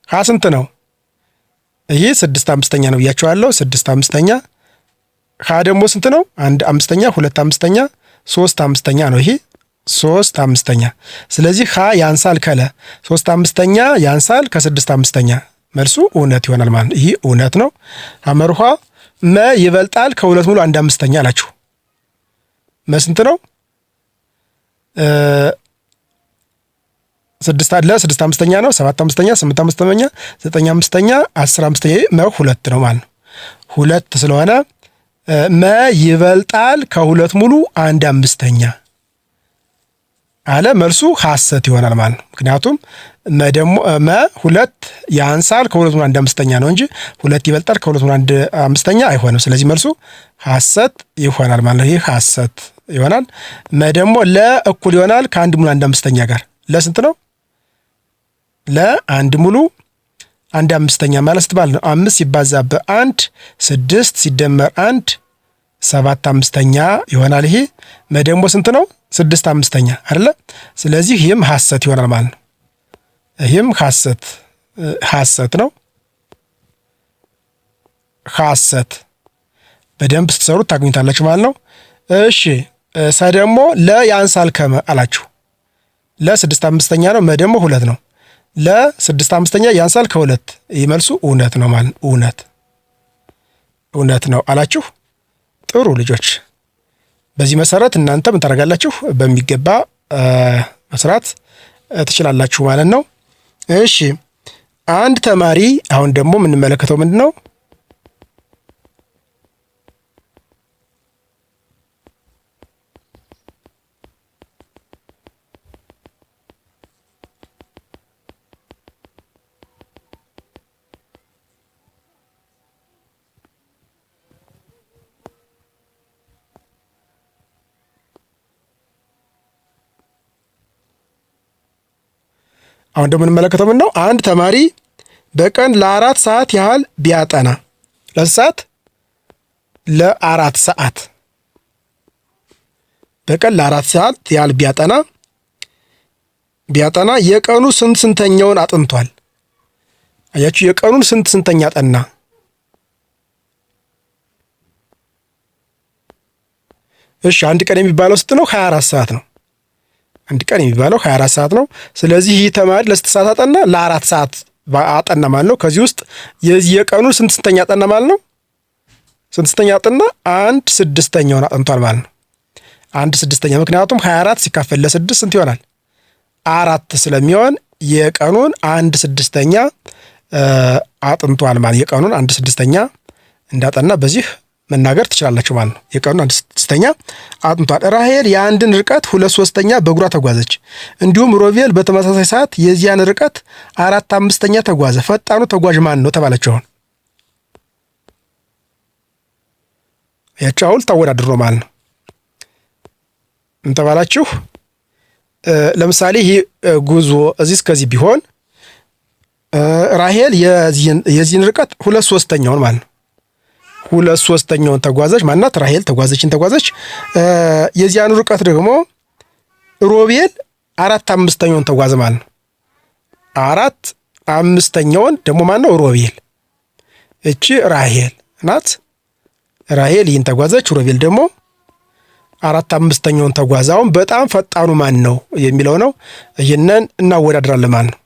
[SPEAKER 1] ሀ ስንት ነው? ይህ 6/5 ነው ብያችኋለሁ። 6/5 ሀ ደግሞ ስንት ነው? 1/5 2/5 3/5 ነው። ይሄ 3/5። ስለዚህ ሀ ያንሳል ከለ 3/5 ያንሳል ከ6/5 መልሱ እውነት ይሆናል ማለት ነው። ይህ እውነት ነው። አመርኋ መ ይበልጣል ከ2 ሙሉ 1/5 አላችሁ። መ ስንት ነው? 6/5 ነው። 7/5 8/5 9/5 10/5 መ 2 ነው ማለት ነው። 2 ስለሆነ መ ይበልጣል ከ2 ሙሉ 1/5 አለ። መልሱ ሐሰት ይሆናል ማለት ነው። ምክንያቱም መ 2 ያንሳል ከ2 ሙሉ 1/5 ነው እንጂ 2 ይበልጣል ከ2 ሙሉ 1/5 አይሆንም። ስለዚህ መልሱ ሐሰት ይሆናል ማለት ነው። ይህ ሐሰት ይሆናል። መ ደግሞ ለ እኩል ይሆናል ከ1 ሙሉ 1/5 ጋር ለስንት ነው? ለ1 ሙሉ 1/5 ማለት ስትባል ነው 5 ሲባዛ በ1 6 ሲደመር 1 7/5 ይሆናል። ይሄ መ ደግሞ ስንት ነው? 6/5 አይደለ? ስለዚህ ይህም ሐሰት ይሆናል ማለት ነው። ይህም ሐሰት ነው። ሐሰት በደንብ ስትሰሩት ታገኙታላችሁ ማለት ነው። እሺ ሰ ደግሞ ለ ያንሳል ከመ አላችሁ። ለ6/5 ነው። መ ደግሞ 2 ነው። ለ6/5 ያንሳል ከ2 ይመልሱ እውነት ነው ማለት እውነት ነው አላችሁ። ጥሩ ልጆች፣ በዚህ መሰረት እናንተ ምን ታደርጋላችሁ? በሚገባ መስራት ትችላላችሁ ማለት ነው። እሺ አንድ ተማሪ አሁን ደግሞ የምንመለከተው ምንድን ነው? አሁን ደግሞ የምንመለከተው ምን ነው? አንድ ተማሪ በቀን ለ4 ሰዓት ያህል ቢያጠና ለሰዓት ለ4 ሰዓት በቀን ለ4 ሰዓት ያህል ቢያጠና የቀኑ ስንተኛውን አጥንቷል? አያችሁ፣ የቀኑን ስንተኛ አጠና? እሺ አንድ ቀን የሚባለው ስንት ነው? 24 ሰዓት ነው። አንድ ቀን የሚባለው 24 ሰዓት ነው። ስለዚህ ይህ ተማሪ ለስንት ሰዓት አጠና? ለ4 ሰዓት አጠና ማለት ነው። ከዚህ ውስጥ የቀኑን ስንተኛ አጠና ማለት ነው? ስንተኛ አጠና? 1/6ኛውን አጥንቷል ማለት ነው። 1/6ኛ ምክንያቱም 24 ሲካፈል ለ6 ስንት ይሆናል? 4 ስለሚሆን የቀኑን 1/6ኛ አጥንቷል ማለት የቀኑን 1/6ኛ እንዳጠና በዚህ መናገር ትችላላችሁ ማለት ነው። የቀኑን 1/6ኛ አጥንቷል። ራሄል የአንድን ርቀት 2/3 በእግሯ ተጓዘች። እንዲሁም ሮቤል በተመሳሳይ ሰዓት የዚያን ርቀት 4/5 ተጓዘ። ፈጣኑ ተጓዥ ማን ነው ተባለችው። ያቻው ታወዳድሮ ማለት ነው። እንተባላችሁ ለምሳሌ ይሄ ጉዞ እዚህ እስከዚህ ቢሆን ራሄል የዚህን ርቀት 2/3ኛውን ማለት ነው 2/3ኛውን ተጓዘች ማናት? ራሄል ተጓዘች። የዚያኑ ርቀት ደግሞ ሮቤል 4/5ኛውን ተጓዘ ማለት ነው። 4/5ኛውን ደግሞ ማን ነው? ሮቤል። እቺ ራሄል ናት። ራሄል ይህን ተጓዘች። ሮቤል ደግሞ 4/5ኛውን ተጓዘ። አሁን በጣም ፈጣኑ ማን ነው የሚለው ነው። ይህንን እናወዳድራለን ማለት ነው።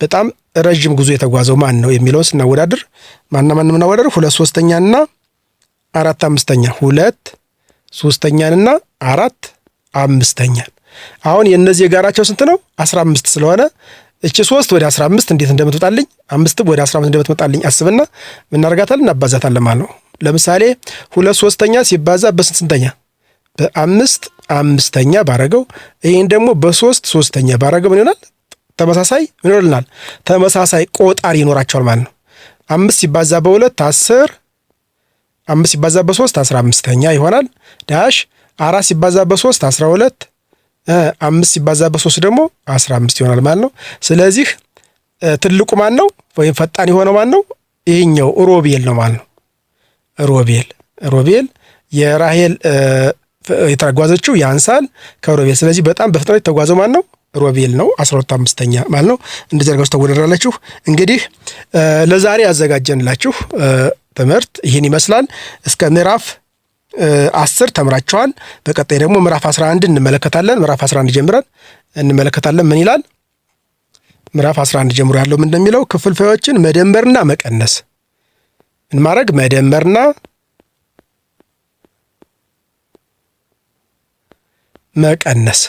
[SPEAKER 1] በጣም ረጅም ጉዞ የተጓዘው ማን ነው የሚለውን ስናወዳድር ማን እናወዳድር? 2/3ኛና 4/5ኛ 2/3ኛንና 4/5ኛን። አሁን የእነዚህ የጋራቸው ስንት ነው? 15 ስለሆነ እቺ 3 ወደ 15 እንዴት እንደምትወጣልኝ 5 ወደ 15 እንደምትመጣልኝ አስብና ምን እናደርጋታለን? እናባዛታለን ማለት ነው። ለምሳሌ 2/3ኛ ሲባዛ በስንተኛ? በ5/5ኛ ባረገው ይሄን ደግሞ በ3/3ኛ ባረገው ምን ይሆናል? ተመሳሳይ ምን ይሆናል? ተመሳሳይ ቆጣሪ ይኖራቸዋል ማለት ነው። 5 ሲባዛ በ2 10 5 ሲባዛ በ3 15ኛ ይሆናል። ዳሽ 4 ሲባዛ በ3 12 5 ሲባዛ በ3 ደግሞ 15 ይሆናል ማለት ነው። ስለዚህ ትልቁ ማን ነው ወይም ፈጣን የሆነው ማን ነው? ይሄኛው ሮቤል ነው ማለት ነው። ሮቤል የራሄል የተጓዘችው ያንሳል ከሮቤል። ስለዚህ በጣም በፍጥነት የተጓዘው ማን ነው? ሮቤል ነው 12/5 ማለት ነው። እንደዚህ አድርጋችሁ ተወዳደራላችሁ። እንግዲህ ለዛሬ ያዘጋጀንላችሁ ትምህርት ይህን ይመስላል። እስከ ምዕራፍ 10 ተምራችኋል። በቀጣይ ደግሞ ምዕራፍ 11 እንመለከታለን። ምዕራፍ 11 ጀምረን እንመለከታለን። ምን ይላል? ምዕራፍ 11 ጀምሮ ያለው ምን እንደሚለው ክፍልፋዮችን መደመርና መቀነስ ምን ማድረግ መደመርና መቀነስ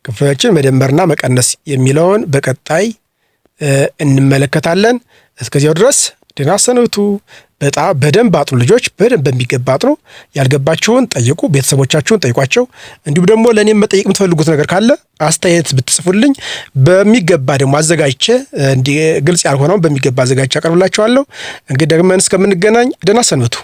[SPEAKER 1] ክፍልፋዮችን መደመርና መቀነስ የሚለውን በቀጣይ እንመለከታለን። እስከዚያው ድረስ ደህና ሰንብቱ። በጣም በደንብ አጥኑ ልጆች፣ በደንብ በሚገባ አጥኑ። ያልገባችሁን ጠይቁ፣ ቤተሰቦቻችሁን ጠይቋቸው። እንዲሁም ደግሞ ለእኔም መጠየቅ የምትፈልጉት ነገር ካለ አስተያየት ብትጽፉልኝ በሚገባ ደግሞ አዘጋጅቼ ግልጽ ያልሆነውን በሚገባ አዘጋጅቼ አቀርብላችኋለሁ። እንግዲህ ደግመን እስከምንገናኝ ደህና ሰንብቱ።